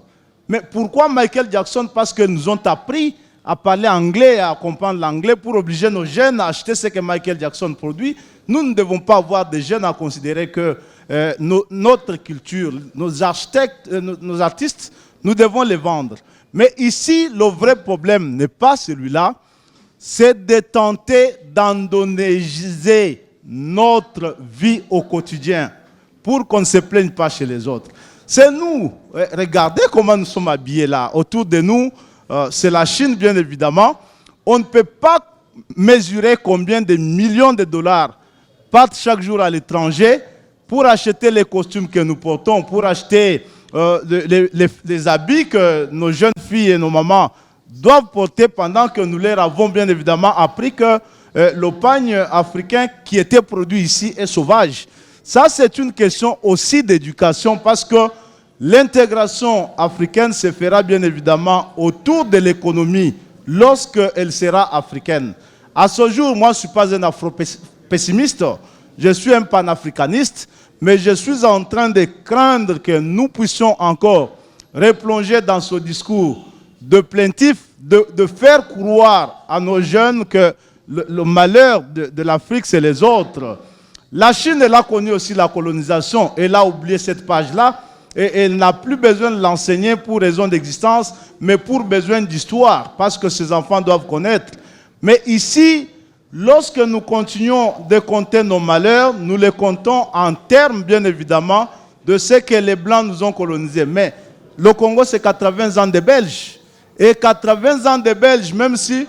Mais pourquoi Michael Jackson? Parce qu'ils nous ont appris à parler anglais, à comprendre l'anglais pour obliger nos jeunes à acheter ce que Michael Jackson produit. Nous ne devons pas avoir des jeunes à considérer que notre culture, nos architectes, nos artistes, nous devons les vendre. Mais ici, le vrai problème n'est pas celui-là, c'est de tenter d'endogénéiser notre vie au quotidien pour qu'on ne se plaigne pas chez les autres. C'est nous, regardez comment nous sommes habillés là. Autour de nous, c'est la Chine bien évidemment. On ne peut pas mesurer combien de millions de dollars partent chaque jour à l'étranger pour acheter les costumes que nous portons, pour acheter les habits que nos jeunes filles et nos mamans doivent porter pendant que nous leur avons bien évidemment appris que le pagne africain qui était produit ici est sauvage. Ça, c'est une question aussi d'éducation parce que l'intégration africaine se fera bien évidemment autour de l'économie lorsqu'elle sera africaine. À ce jour, moi, je ne suis pas un afro-pessimiste, je suis un panafricaniste, mais je suis en train de craindre que nous puissions encore replonger dans ce discours de plaintif, de faire croire à nos jeunes que le malheur de l'Afrique, c'est les autres. La Chine, elle a connu aussi la colonisation. Elle a oublié cette page-là. Et elle n'a plus besoin de l'enseigner pour raison d'existence, mais pour besoin d'histoire, parce que ses enfants doivent connaître. Mais ici, lorsque nous continuons de compter nos malheurs, nous les comptons en termes, bien évidemment, de ce que les Blancs nous ont colonisé. Mais le Congo, c'est 80 ans des Belges. Et 80 ans des Belges, même si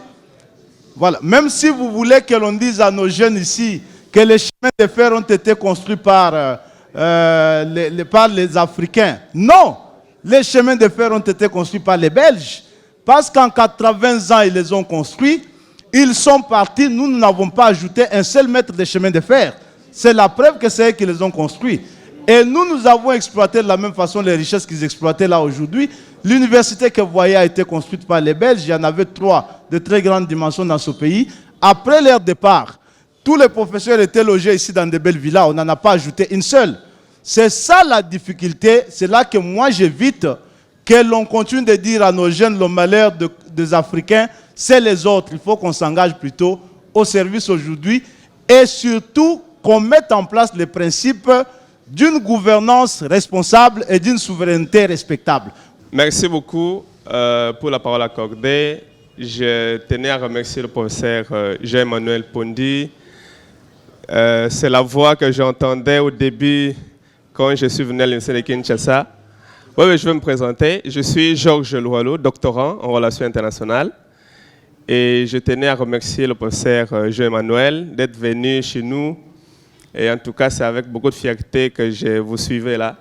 vous voulez que l'on dise à nos jeunes ici que les chemins de fer ont été construits par les Africains. Non, les chemins de fer ont été construits par les Belges. Parce qu'en 80 ans, ils les ont construits. Ils sont partis, nous n'avons pas ajouté un seul mètre de chemin de fer. C'est la preuve que c'est eux qui les ont construits. Et nous avons exploité de la même façon les richesses qu'ils exploitaient là aujourd'hui. L'université que vous voyez a été construite par les Belges. Il y en avait 3 de très grandes dimensions dans ce pays. Après leur départ, tous les professeurs étaient logés ici dans de belles villas. On n'en a pas ajouté une seule. C'est ça la difficulté. C'est là que moi j'évite que l'on continue de dire à nos jeunes le malheur des Africains, c'est les autres. Il faut qu'on s'engage plutôt au service aujourd'hui et surtout qu'on mette en place les principes d'une gouvernance responsable et d'une souveraineté respectable. Merci beaucoup pour la parole accordée. Je tenais à remercier le professeur Jean-Emmanuel Pondi. C'est la voix que j'entendais au début quand je suis venu à l'Université de Kinshasa. Oui, je vais me présenter. Je suis Georges Loualo, doctorant en relations internationales. Et je tenais à remercier le professeur Jean-Emmanuel d'être venu chez nous. Et en tout cas, c'est avec beaucoup de fierté que je vous suivais là.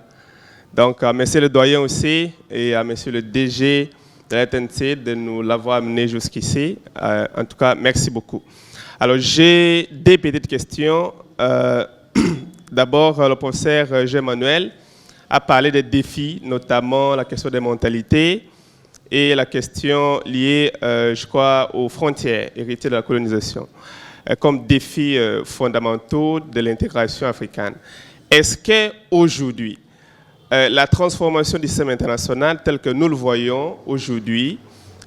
Donc, à monsieur le doyen aussi et à monsieur le DG de la TNC de nous l'avoir amené jusqu'ici. En tout cas, merci beaucoup. Alors, j'ai des petites questions. D'abord, le professeur Jean-Emmanuel a parlé des défis, notamment la question des mentalités et la question liée, je crois, aux frontières héritées de la colonisation, comme défis fondamentaux de l'intégration africaine. Est-ce qu'aujourd'hui, la transformation du système international tel que nous le voyons aujourd'hui,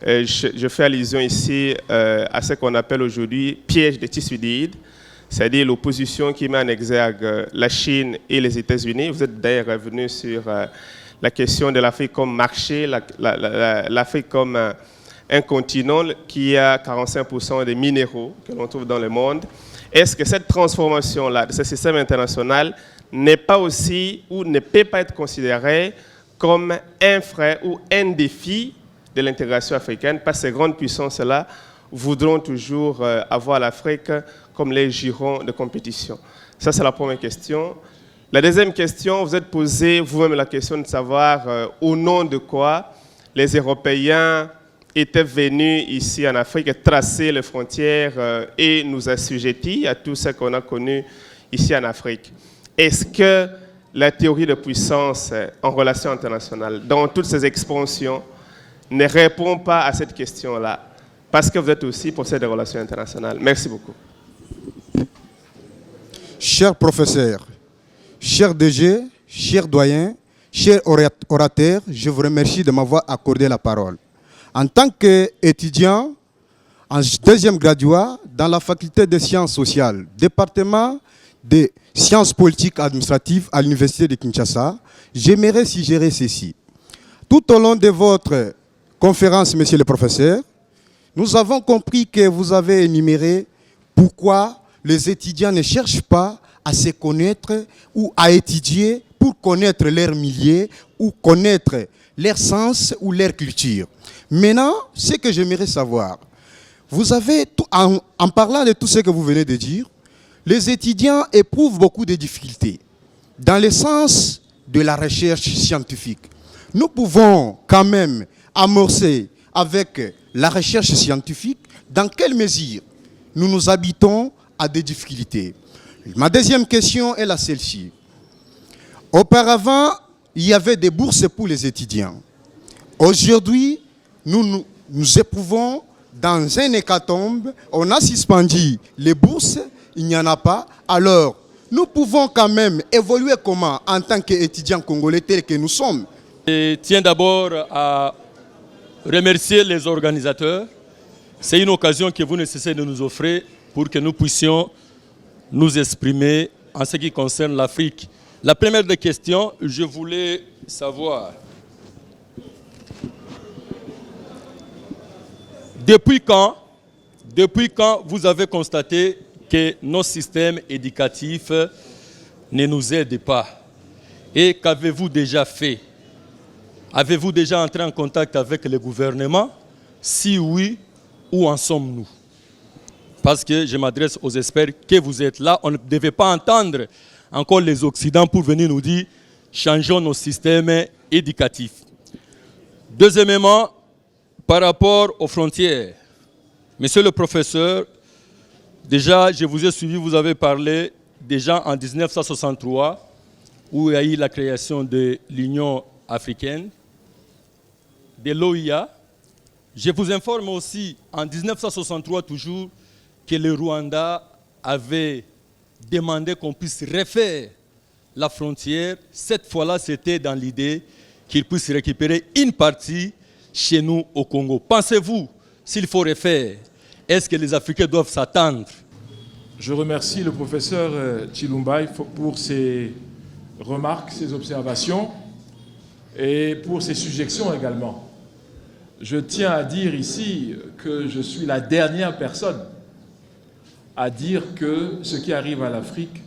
je fais allusion ici à ce qu'on appelle aujourd'hui piège des Thucydides, c'est-à-dire l'opposition qui met en exergue la Chine et les États-Unis. Vous êtes d'ailleurs revenu sur la question de l'Afrique comme marché, l'Afrique comme un continent qui a 45% des minéraux que l'on trouve dans le monde. Est-ce que cette transformation-là de ce système international n'est pas aussi ou ne peut pas être considérée comme un frein ou un défi de l'intégration africaine, parce que ces grandes puissances-là voudront toujours avoir l'Afrique comme les girons de compétition. Ça, c'est la première question. La deuxième question, vous êtes posé vous-même la question de savoir au nom de quoi les Européens étaient venus ici en Afrique tracer les frontières et nous assujettir à tout ce qu'on a connu ici en Afrique. Est-ce que la théorie de puissance en relations internationales, dans toutes ces expansions, ne répond pas à cette question-là? Parce que vous êtes aussi professeur des relations internationales. Merci beaucoup. Cher professeur, cher DG, cher doyen, cher orateur, je vous remercie de m'avoir accordé la parole. En tant qu'étudiant en deuxième graduat dans la faculté des sciences sociales, département des sciences politiques administratives à l'université de Kinshasa, j'aimerais suggérer ceci. Tout au long de votre conférence, monsieur le professeur, nous avons compris que vous avez énuméré pourquoi les étudiants ne cherchent pas à se connaître ou à étudier pour connaître leur milieu ou connaître leur sens ou leur culture. Maintenant, ce que j'aimerais savoir, vous avez, en parlant de tout ce que vous venez de dire, les étudiants éprouvent beaucoup de difficultés dans le sens de la recherche scientifique. Nous pouvons quand même amorcer avec la recherche scientifique dans quelle mesure nous nous habitons à des difficultés. Ma deuxième question est celle-ci. Auparavant, il y avait des bourses pour les étudiants. Aujourd'hui, nous éprouvons dans un hécatombe, on a suspendu les bourses, il n'y en a pas. Alors, nous pouvons quand même évoluer comment en tant qu'étudiants congolais tels que nous sommes? Je tiens d'abord à remercier les organisateurs. C'est une occasion que vous ne cessez de nous offrir pour que nous puissions nous exprimer en ce qui concerne l'Afrique. La première des questions, je voulais savoir, depuis quand vous avez constaté que nos systèmes éducatifs ne nous aident pas? Et qu'avez-vous déjà fait? Avez-vous déjà entré en contact avec le gouvernement? Si oui, où en sommes-nous? Parce que je m'adresse aux experts que vous êtes là. On ne devait pas entendre encore les Occidentaux pour venir nous dire « changeons nos systèmes éducatifs ». Deuxièmement, par rapport aux frontières. Monsieur le professeur, déjà, je vous ai suivi, vous avez parlé déjà en 1963, où il y a eu la création de l'Union africaine, de l'OIA. Je vous informe aussi, en 1963 toujours, que le Rwanda avait demandé qu'on puisse refaire la frontière. Cette fois-là, c'était dans l'idée qu'il puisse récupérer une partie chez nous au Congo. Pensez-vous, s'il faut refaire, est-ce que les Africains doivent s'attendre Je remercie le professeur Chilumba pour ses remarques, ses observations et pour ses suggestions également. Je tiens à dire ici que je suis la dernière personne à dire que ce qui arrive à l'Afrique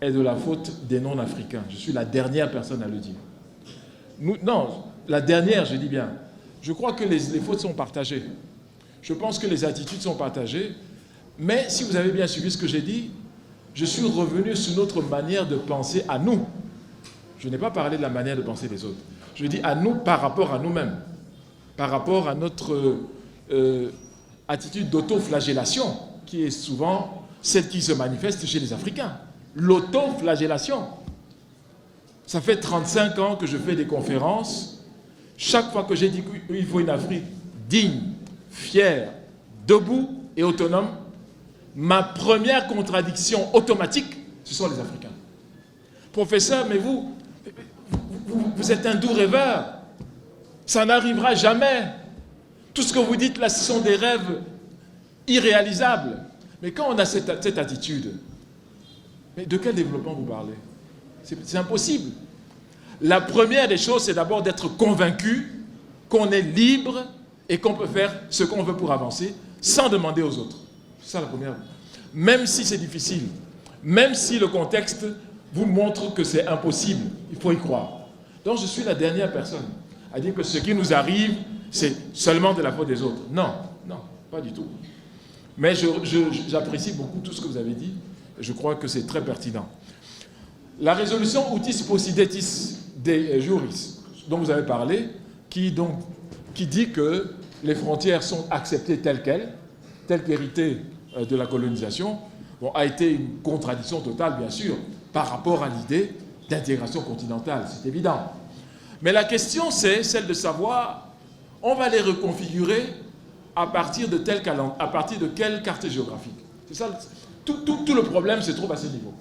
est de la faute des non-africains. Je suis la dernière personne à le dire. Non, la dernière, je dis bien. Je crois que les fautes sont partagées. Je pense que les attitudes sont partagées. Mais si vous avez bien suivi ce que j'ai dit, je suis revenu sur notre manière de penser à nous. Je n'ai pas parlé de la manière de penser des autres. Je dis à nous par rapport à nous-mêmes, par rapport à notre attitude d'autoflagellation, qui est souvent celle qui se manifeste chez les Africains. L'autoflagellation. Ça fait 35 ans que je fais des conférences. Chaque fois que j'ai dit qu'il faut une Afrique digne, fière, debout et autonome, ma première contradiction automatique, ce sont les Africains. Professeur, mais vous êtes un doux rêveur. Ça n'arrivera jamais. Tout ce que vous dites là, ce sont des rêves irréalisables. Mais quand on a cette attitude, mais de quel développement vous parlez? C'est impossible. La première des choses, c'est d'abord d'être convaincu qu'on est libre et qu'on peut faire ce qu'on veut pour avancer sans demander aux autres. C'est ça la première. Même si c'est difficile, même si le contexte vous montre que c'est impossible, il faut y croire. Donc je suis la dernière personne à dire que ce qui nous arrive, c'est seulement de la faute des autres. Non, non, pas du tout. Mais j'apprécie beaucoup tout ce que vous avez dit. Je crois que c'est très pertinent. La résolution Utis Possidetis de Juris, dont vous avez parlé, qui dit que les frontières sont acceptées telles qu'héritées de la colonisation, bon, a été une contradiction totale, bien sûr, par rapport à l'idée d'intégration continentale, c'est évident. Mais la question, c'est celle de savoir, on va les reconfigurer à partir de quelle carte géographique. C'est ça, tout le problème se trouve à ce niveau.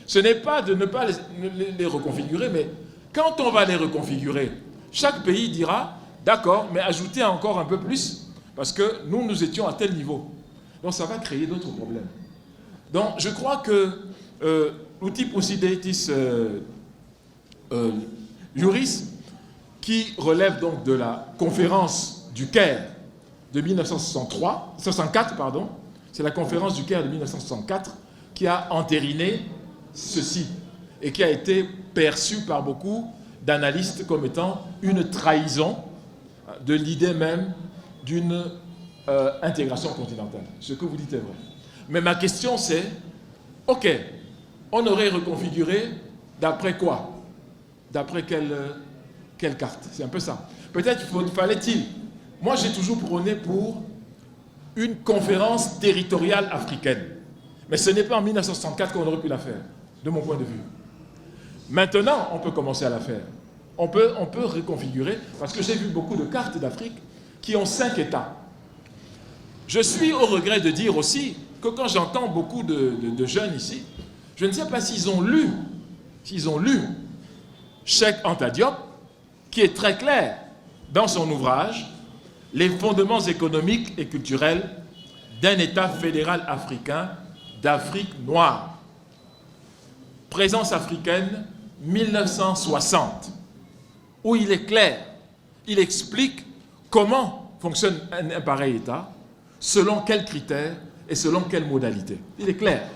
Ce n'est pas de ne pas les reconfigurer, mais quand on va les reconfigurer, chaque pays dira, d'accord, mais ajoutez encore un peu plus, parce que nous étions à tel niveau. Donc ça va créer d'autres problèmes. Donc je crois que l'outil Possidetis Juris, qui relève donc de la conférence du Caire de 1964, c'est la conférence du Caire de 1964 qui a entériné ceci et qui a été perçu par beaucoup d'analystes comme étant une trahison de l'idée même d'une intégration continentale. Ce que vous dites est vrai. Mais ma question c'est, ok, on aurait reconfiguré d'après quoi? D'après quelle carte? C'est un peu ça. Peut-être fallait-il... Moi, j'ai toujours prôné pour une conférence territoriale africaine. Mais ce n'est pas en 1964 qu'on aurait pu la faire, de mon point de vue. Maintenant, on peut commencer à la faire. On peut reconfigurer, parce que j'ai vu beaucoup de cartes d'Afrique qui ont 5 États. Je suis au regret de dire aussi que quand j'entends beaucoup de jeunes ici, je ne sais pas s'ils ont lu Cheikh Anta Diop, qui est très clair dans son ouvrage « Les fondements économiques et culturels d'un État fédéral africain d'Afrique noire ». Présence africaine, 1960, où il est clair, il explique comment fonctionne un pareil État, selon quels critères et selon quelles modalités. Il est clair.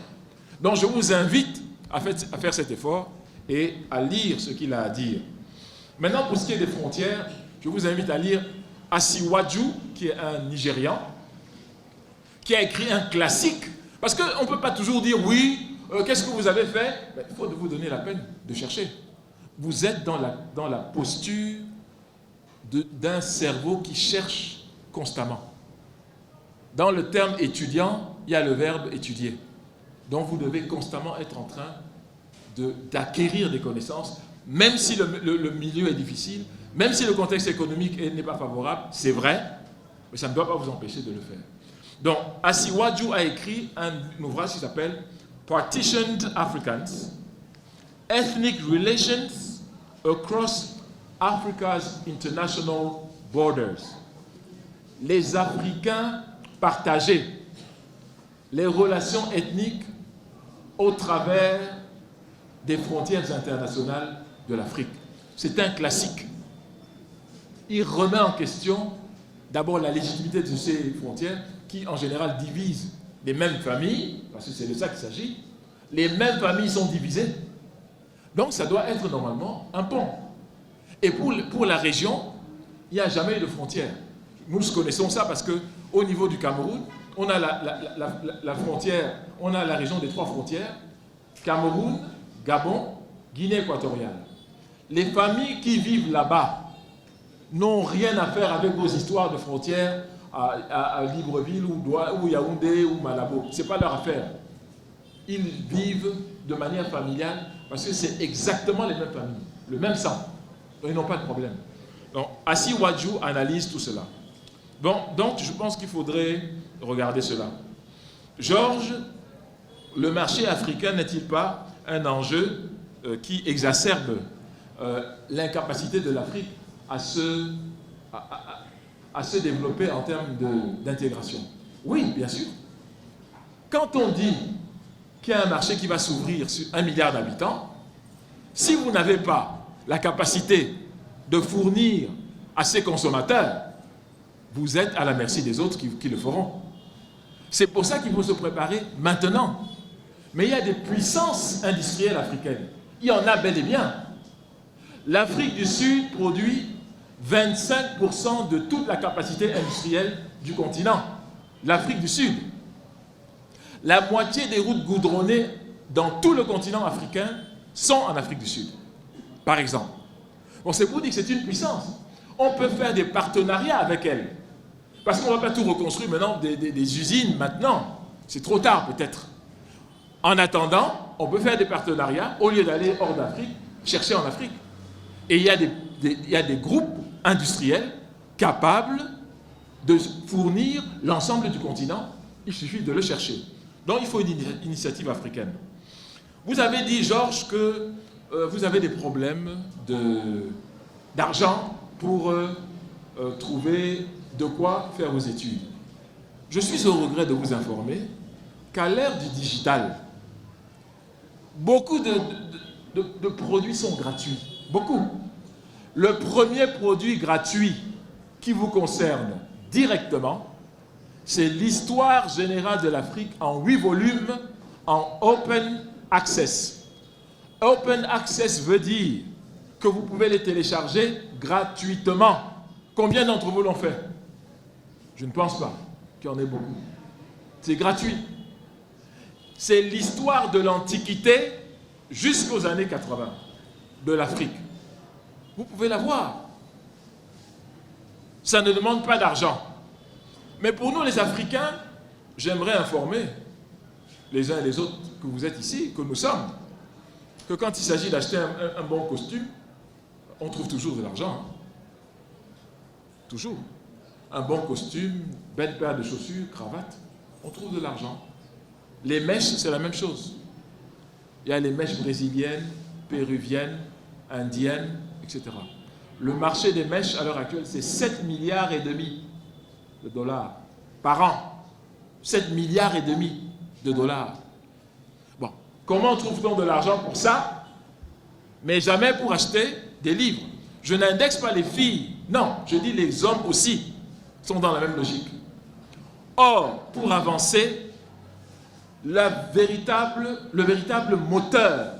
Donc je vous invite à faire cet effort et à lire ce qu'il a à dire. Maintenant, pour ce qui est des frontières, je vous invite à lire Asiwaju, qui est un Nigérian, qui a écrit un classique. Parce qu'on ne peut pas toujours dire, oui, qu'est-ce que vous avez fait? Il faut vous donner la peine de chercher. Vous êtes dans la posture d'un cerveau qui cherche constamment. Dans le terme étudiant, il y a le verbe étudier. Donc vous devez constamment être en train d'acquérir des connaissances, même si le milieu est difficile, même si le contexte économique n'est pas favorable, c'est vrai, mais ça ne doit pas vous empêcher de le faire. Donc, Asiwaju a écrit un ouvrage qui s'appelle Partitioned Africans, Ethnic Relations Across Africa's International Borders. Les Africains partagés, les relations ethniques au travers des frontières internationales de l'Afrique. C'est un classique. Il remet en question d'abord la légitimité de ces frontières qui, en général, divisent les mêmes familles, parce que c'est de ça qu'il s'agit. Les mêmes familles sont divisées. Donc, ça doit être normalement un pont. Et pour la région, il n'y a jamais eu de frontière. Nous connaissons ça parce qu'au niveau du Cameroun, on a la frontière, on a la région des 3 frontières, Cameroun, Gabon, Guinée équatoriale. Les familles qui vivent là-bas n'ont rien à faire avec vos histoires de frontières à Libreville ou Yaoundé ou Malabo. Ce n'est pas leur affaire. Ils vivent de manière familiale parce que c'est exactement les mêmes familles, le même sang. Donc ils n'ont pas de problème. Donc Assi Wadjou analyse tout cela. Bon, donc je pense qu'il faudrait regarder cela. Georges, le marché africain n'est-il pas un enjeu qui exacerbe l'incapacité de l'Afrique à se développer en termes d'intégration? Oui, bien sûr. Quand on dit qu'il y a un marché qui va s'ouvrir sur 1 milliard d'habitants, si vous n'avez pas la capacité de fournir à ces consommateurs, vous êtes à la merci des autres qui le feront. C'est pour ça qu'il faut se préparer maintenant. Mais il y a des puissances industrielles africaines. Il y en a bel et bien. L'Afrique du Sud produit 25% de toute la capacité industrielle du continent. L'Afrique du Sud. La moitié des routes goudronnées dans tout le continent africain sont en Afrique du Sud, par exemple. Bon, c'est pour dire que c'est une puissance. On peut faire des partenariats avec elle. Parce qu'on ne va pas tout reconstruire maintenant, des usines maintenant. C'est trop tard peut-être. En attendant, on peut faire des partenariats au lieu d'aller hors d'Afrique, chercher en Afrique. Et il y a des groupes industriels capables de fournir l'ensemble du continent. Il suffit de le chercher. Donc il faut une initiative africaine. Vous avez dit, Georges, que vous avez des problèmes d'argent pour trouver de quoi faire vos études. Je suis au regret de vous informer qu'à l'ère du digital, beaucoup de produits sont gratuits. Beaucoup. Le premier produit gratuit qui vous concerne directement, c'est l'histoire générale de l'Afrique en 8 volumes en open access. Open access veut dire que vous pouvez les télécharger gratuitement. Combien d'entre vous l'ont fait? Je ne pense pas qu'il y en ait beaucoup. C'est gratuit. C'est l'histoire de l'Antiquité jusqu'aux années 80 de l'Afrique. Vous pouvez la voir. Ça ne demande pas d'argent. Mais pour nous, les Africains, j'aimerais informer les uns et les autres que vous êtes ici, que nous sommes, que quand il s'agit d'acheter un bon costume, on trouve toujours de l'argent. Toujours. Un bon costume, belle paire de chaussures, cravate, on trouve de l'argent. Les mèches, c'est la même chose. Il y a les mèches brésiliennes, péruviennes, indiennes, etc. Le marché des mèches, à l'heure actuelle, c'est 7,5 milliards de dollars par an. 7,5 milliards de dollars. Bon, comment trouve-t-on de l'argent pour ça? Mais jamais pour acheter des livres. Je n'indexe pas les filles. Non, je dis les hommes aussi sont dans la même logique. Or, pour avancer, le véritable moteur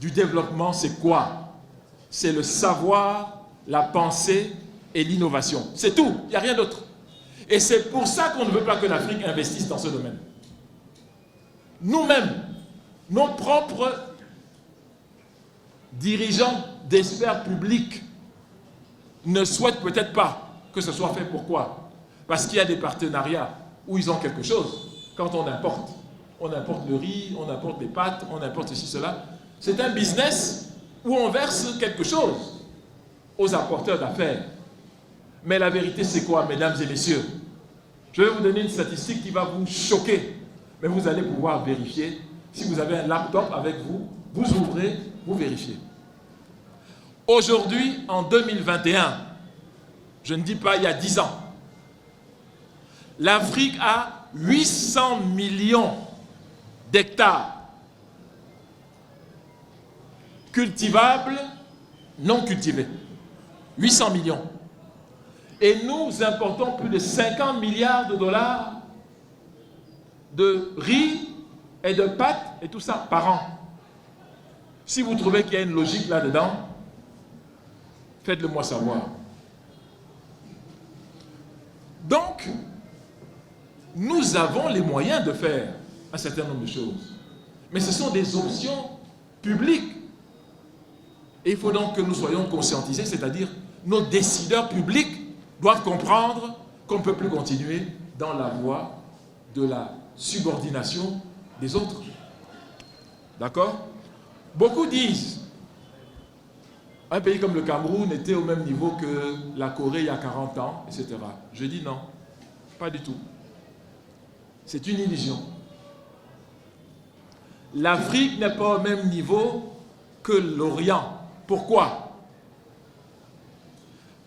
du développement, c'est quoi? C'est le savoir, la pensée et l'innovation. C'est tout, il n'y a rien d'autre. Et c'est pour ça qu'on ne veut pas que l'Afrique investisse dans ce domaine. Nous-mêmes, nos propres dirigeants d'experts publics ne souhaitent peut-être pas que ce soit fait. Pourquoi? Parce qu'il y a des partenariats où ils ont quelque chose. Quand on importe le riz, on importe les pâtes, on importe ceci, cela. C'est un business où on verse quelque chose aux apporteurs d'affaires. Mais la vérité, c'est quoi, mesdames et messieurs? Je vais vous donner une statistique qui va vous choquer. Mais vous allez pouvoir vérifier. Si vous avez un laptop avec vous, vous ouvrez, vous vérifiez. Aujourd'hui, en 2021, je ne dis pas il y a 10 ans, l'Afrique a 800 millions d'hectares cultivables, non cultivés. 800 millions. Et nous importons plus de 50 milliards de dollars de riz et de pâtes et tout ça par an. Si vous trouvez qu'il y a une logique là-dedans, faites-le moi savoir. Donc, nous avons les moyens de faire un certain nombre de choses. Mais ce sont des options publiques. Et il faut donc que nous soyons conscientisés, c'est-à-dire nos décideurs publics doivent comprendre qu'on ne peut plus continuer dans la voie de la subordination des autres. D'accord? Beaucoup disent un pays comme le Cameroun était au même niveau que la Corée il y a 40 ans, etc. Je dis non, pas du tout. C'est une illusion. L'Afrique n'est pas au même niveau que l'Orient. Pourquoi?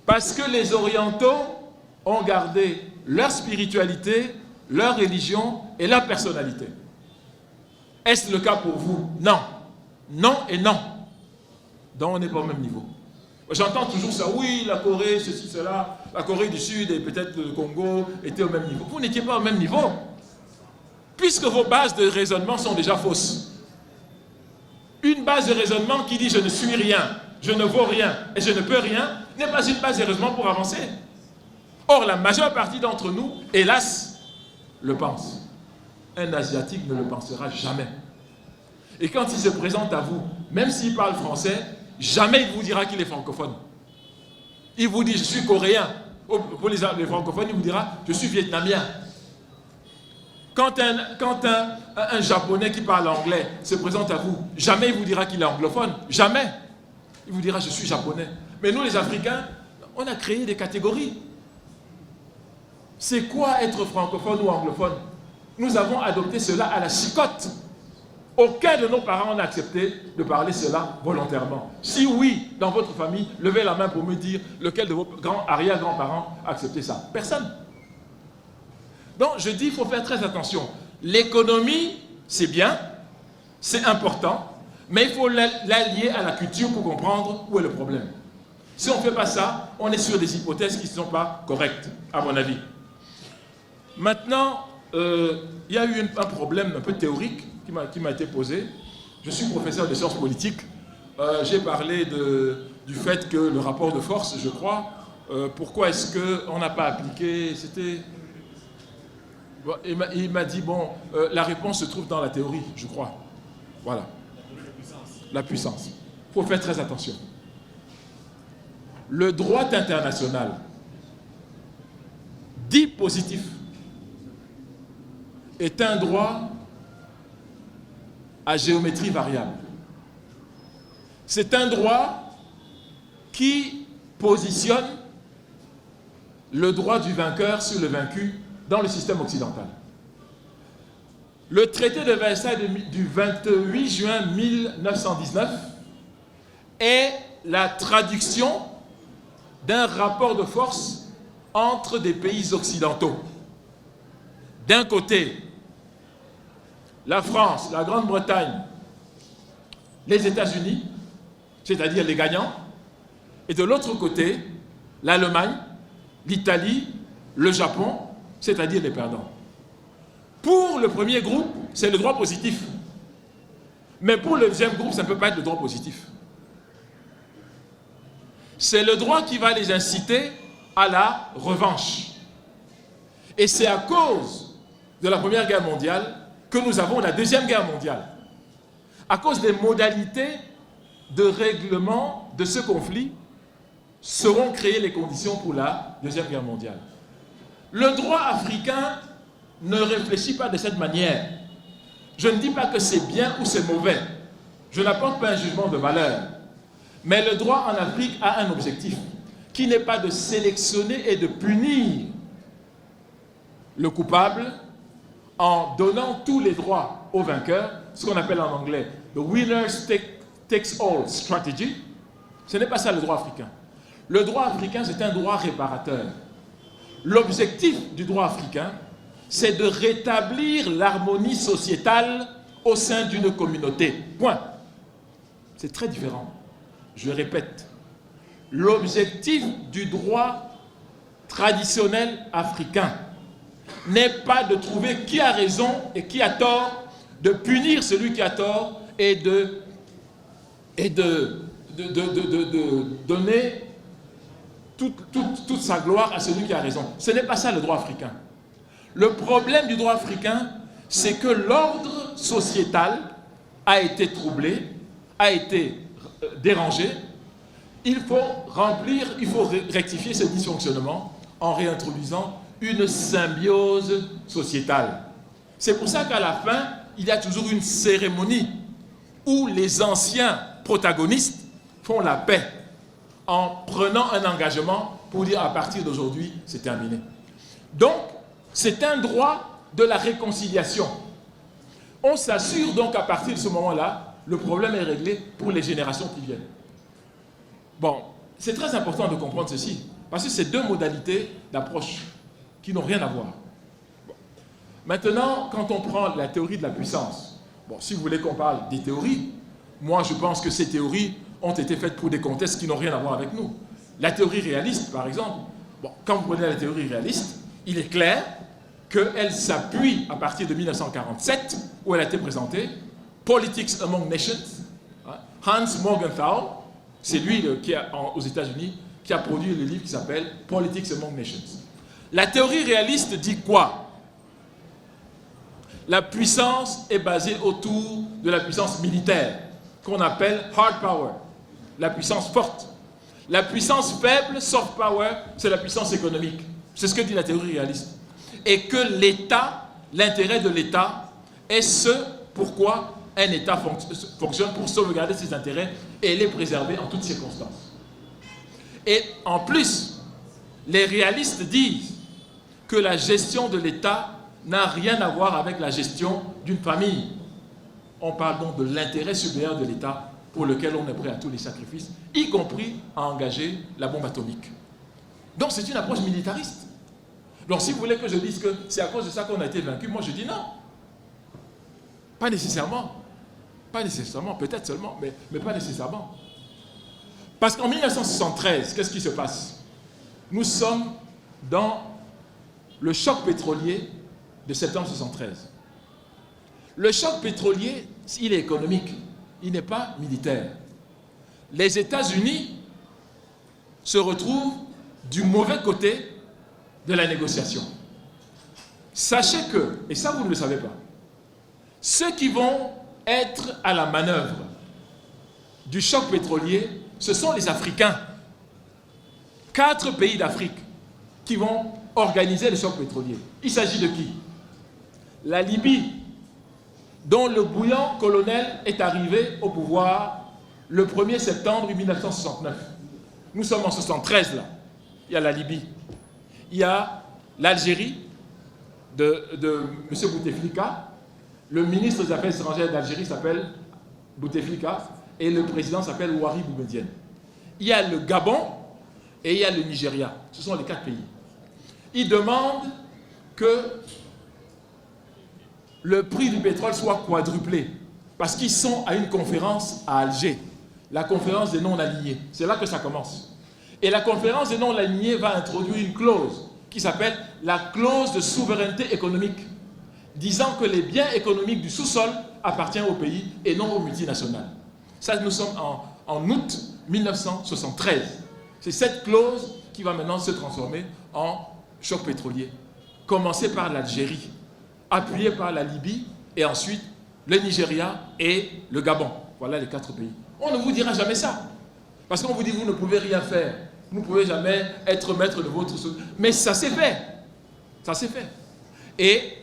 Parce que les Orientaux ont gardé leur spiritualité, leur religion et leur personnalité. Est-ce le cas pour vous? Non. Non et non. Donc on n'est pas au même niveau. J'entends toujours ça, oui, la Corée, ceci, cela, la Corée du Sud et peut-être le Congo étaient au même niveau. Vous n'étiez pas au même niveau. Puisque vos bases de raisonnement sont déjà fausses. Une base de raisonnement qui dit je ne suis rien, je ne vaux rien et je ne peux rien, n'est pas une base de raisonnement pour avancer. Or, la majeure partie d'entre nous, hélas, le pense. Un Asiatique ne le pensera jamais. Et quand il se présente à vous, même s'il parle français, jamais il vous dira qu'il est francophone. Il vous dit je suis coréen. Pour les francophones, il vous dira je suis vietnamien. Quand un japonais qui parle anglais se présente à vous, jamais il vous dira qu'il est anglophone. Jamais. Il vous dira je suis japonais. Mais nous les Africains, on a créé des catégories. C'est quoi être francophone ou anglophone? Nous avons adopté cela à la chicotte. Aucun de nos parents n'a accepté de parler cela volontairement. Si oui, dans votre famille, levez la main pour me dire lequel de vos arrière-grands-parents a accepté ça. Personne. Donc je dis, il faut faire très attention. L'économie, c'est bien, c'est important, mais il faut l'allier à la culture pour comprendre où est le problème. Si on ne fait pas ça, on est sur des hypothèses qui ne sont pas correctes, à mon avis. Maintenant, il y a eu un problème un peu théorique qui m'a été posé. Je suis professeur de sciences politiques. J'ai parlé du fait que le rapport de force, je crois, pourquoi est-ce qu'on n'a pas appliqué, c'était... Il m'a dit, bon, la réponse se trouve dans la théorie, je crois. Voilà. La puissance. Il faut faire très attention. Le droit international, dit positif, est un droit à géométrie variable. C'est un droit qui positionne le droit du vainqueur sur le vaincu dans le système occidental. Le traité de Versailles du 28 juin 1919 est la traduction d'un rapport de force entre des pays occidentaux. D'un côté, la France, la Grande-Bretagne, les États-Unis, c'est-à-dire les gagnants, et de l'autre côté, l'Allemagne, l'Italie, le Japon, c'est-à-dire les perdants. Pour le premier groupe, c'est le droit positif. Mais pour le deuxième groupe, ça ne peut pas être le droit positif. C'est le droit qui va les inciter à la revanche. Et c'est à cause de la Première Guerre mondiale que nous avons la Deuxième Guerre mondiale. À cause des modalités de règlement de ce conflit, seront créées les conditions pour la Deuxième Guerre mondiale. Le droit africain ne réfléchit pas de cette manière. Je ne dis pas que c'est bien ou c'est mauvais. Je n'apporte pas un jugement de valeur. Mais le droit en Afrique a un objectif, qui n'est pas de sélectionner et de punir le coupable en donnant tous les droits aux vainqueurs, ce qu'on appelle en anglais « the winner takes all strategy ». Ce n'est pas ça le droit africain. Le droit africain, c'est un droit réparateur. L'objectif du droit africain, c'est de rétablir l'harmonie sociétale au sein d'une communauté. Point. c'est très différent. Je répète, l'objectif du droit traditionnel africain n'est pas de trouver qui a raison et qui a tort, de punir celui qui a tort et de donner toute sa gloire à celui qui a raison. Ce n'est pas ça le droit africain. Le problème du droit africain, c'est que l'ordre sociétal a été troublé, a été dérangé. Il faut rectifier ce dysfonctionnement en réintroduisant une symbiose sociétale. C'est pour ça qu'à la fin, il y a toujours une cérémonie où les anciens protagonistes font la paix en prenant un engagement pour dire à partir d'aujourd'hui, c'est terminé. Donc, c'est un droit de la réconciliation. On s'assure donc qu'à partir de ce moment-là, le problème est réglé pour les générations qui viennent. Bon, c'est très important de comprendre ceci, parce que c'est deux modalités d'approche qui n'ont rien à voir. Bon. Maintenant, quand on prend la théorie de la puissance, bon, si vous voulez qu'on parle des théories, moi je pense que ces théories ont été faites pour des contextes qui n'ont rien à voir avec nous. La théorie réaliste, par exemple, bon, quand vous prenez la théorie réaliste, il est clair qu'elle s'appuie à partir de 1947, où elle a été présentée, Politics Among Nations, Hans Morgenthau, c'est lui qui aux États-Unis qui a produit le livre qui s'appelle Politics Among Nations. La théorie réaliste dit quoi? La puissance est basée autour de la puissance militaire, qu'on appelle hard power, la puissance forte. La puissance faible, soft power, c'est la puissance économique. C'est ce que dit la théorie réaliste. Et que l'État, l'intérêt de l'État, est ce pourquoi un État fonctionne pour sauvegarder ses intérêts et les préserver en toutes circonstances. Et en plus, les réalistes disent que la gestion de l'État n'a rien à voir avec la gestion d'une famille. On parle donc de l'intérêt supérieur de l'État pour lequel on est prêt à tous les sacrifices, y compris à engager la bombe atomique. Donc c'est une approche militariste. Donc si vous voulez que je dise que c'est à cause de ça qu'on a été vaincu, moi je dis non. Pas nécessairement. Pas nécessairement, peut-être seulement, mais pas nécessairement. Parce qu'en 1973, qu'est-ce qui se passe? Nous sommes dans le choc pétrolier de septembre 1973. Le choc pétrolier, il est économique, il n'est pas militaire. Les États-Unis se retrouvent du mauvais côté de la négociation. Sachez que, et ça vous ne le savez pas, ceux qui vont être à la manœuvre du choc pétrolier, ce sont les Africains. 4 pays d'Afrique qui vont organiser le choc pétrolier. Il s'agit de qui? La Libye, dont le bouillant colonel est arrivé au pouvoir le 1er septembre 1969. Nous sommes en 1973 là. Il y a la Libye. Il y a l'Algérie de M. Bouteflika. Le ministre des Affaires étrangères d'Algérie s'appelle Bouteflika et le président s'appelle Ouari Boumedienne. Il y a le Gabon et il y a le Nigeria. Ce sont les 4 pays. Ils demandent que le prix du pétrole soit quadruplé parce qu'ils sont à une conférence à Alger, la conférence des non-alignés. C'est là que ça commence. Et la conférence des non-alignés va introduire une clause qui s'appelle la clause de souveraineté économique, disant que les biens économiques du sous-sol appartiennent au pays et non aux multinationales. Ça, nous sommes en août 1973. C'est cette clause qui va maintenant se transformer en choc pétrolier. Commencé par l'Algérie, appuyé par la Libye, et ensuite le Nigeria et le Gabon. Voilà les 4 pays. On ne vous dira jamais ça. Parce qu'on vous dit, vous ne pouvez rien faire. Vous ne pouvez jamais être maître de votre... Mais ça s'est fait. Ça s'est fait. Et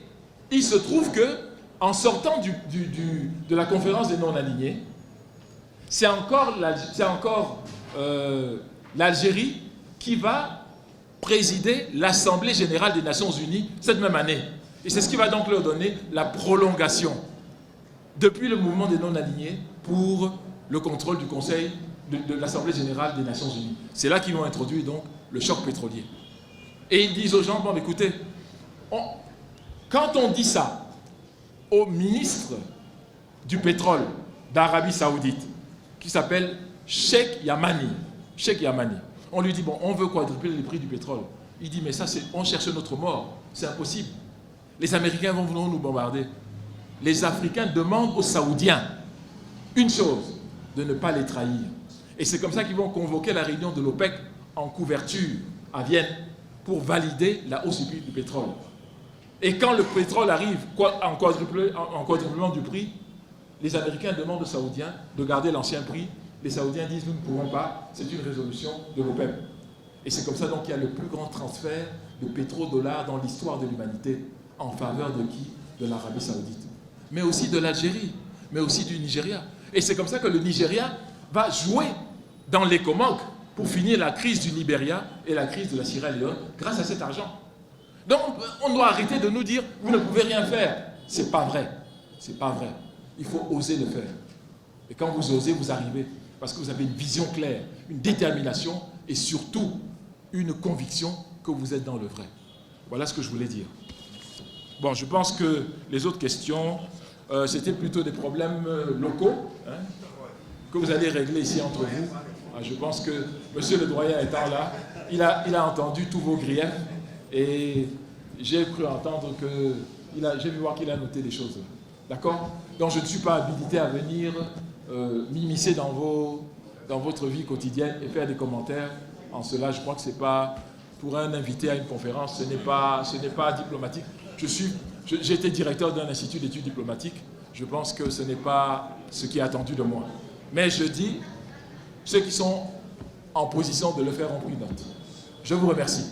il se trouve que, en sortant de la conférence des non-alignés, c'est encore l'Algérie qui va présider l'Assemblée générale des Nations Unies cette même année. Et c'est ce qui va donc leur donner la prolongation depuis le mouvement des non-alignés pour le contrôle du Conseil de l'Assemblée générale des Nations Unies. C'est là qu'ils vont introduire donc le choc pétrolier. Et ils disent aux gens, bon écoutez, quand on dit ça au ministre du pétrole d'Arabie Saoudite, qui s'appelle Sheikh Yamani. Sheikh Yamani. On lui dit, bon, on veut quadrupler les prix du pétrole. Il dit, mais ça, on cherche notre mort. C'est impossible. Les Américains vont venir nous bombarder. Les Africains demandent aux Saoudiens une chose, de ne pas les trahir. Et c'est comme ça qu'ils vont convoquer la réunion de l'OPEC en couverture à Vienne pour valider la hausse du prix du pétrole. Et quand le pétrole arrive en quadruplement du prix, les Américains demandent aux Saoudiens de garder l'ancien prix. Les Saoudiens disent, nous ne pouvons pas, c'est une résolution de l'OPEP. Et c'est comme ça donc qu'il y a le plus grand transfert de pétrodollars dans l'histoire de l'humanité en faveur de qui? De l'Arabie Saoudite. Mais aussi de l'Algérie, mais aussi du Nigeria. Et c'est comme ça que le Nigeria va jouer dans les Comoques pour finir la crise du Libéria et la crise de la Sierra Leone grâce à cet argent. Donc on doit arrêter de nous dire, vous ne pouvez rien faire. C'est pas vrai. C'est pas vrai. Il faut oser le faire. Et quand vous osez, vous arrivez. Parce que vous avez une vision claire, une détermination et surtout une conviction que vous êtes dans le vrai. Voilà ce que je voulais dire. Bon, je pense que les autres questions, c'était plutôt des problèmes locaux, hein, que vous allez régler ici entre vous. Je pense que monsieur le doyen étant là, il a entendu tous vos griefs et j'ai cru entendre que, j'ai vu voir qu'il a noté des choses. D'accord? Donc je ne suis pas habilité à venir m'immiscer dans votre vie quotidienne et faire des commentaires. En cela, je crois que c'est pas, pour un invité à une conférence, ce n'est pas diplomatique. J'ai été directeur d'un institut d'études diplomatiques. Je pense que ce n'est pas ce qui est attendu de moi. Mais je dis, ceux qui sont en position de le faire ont pris note. Je vous remercie.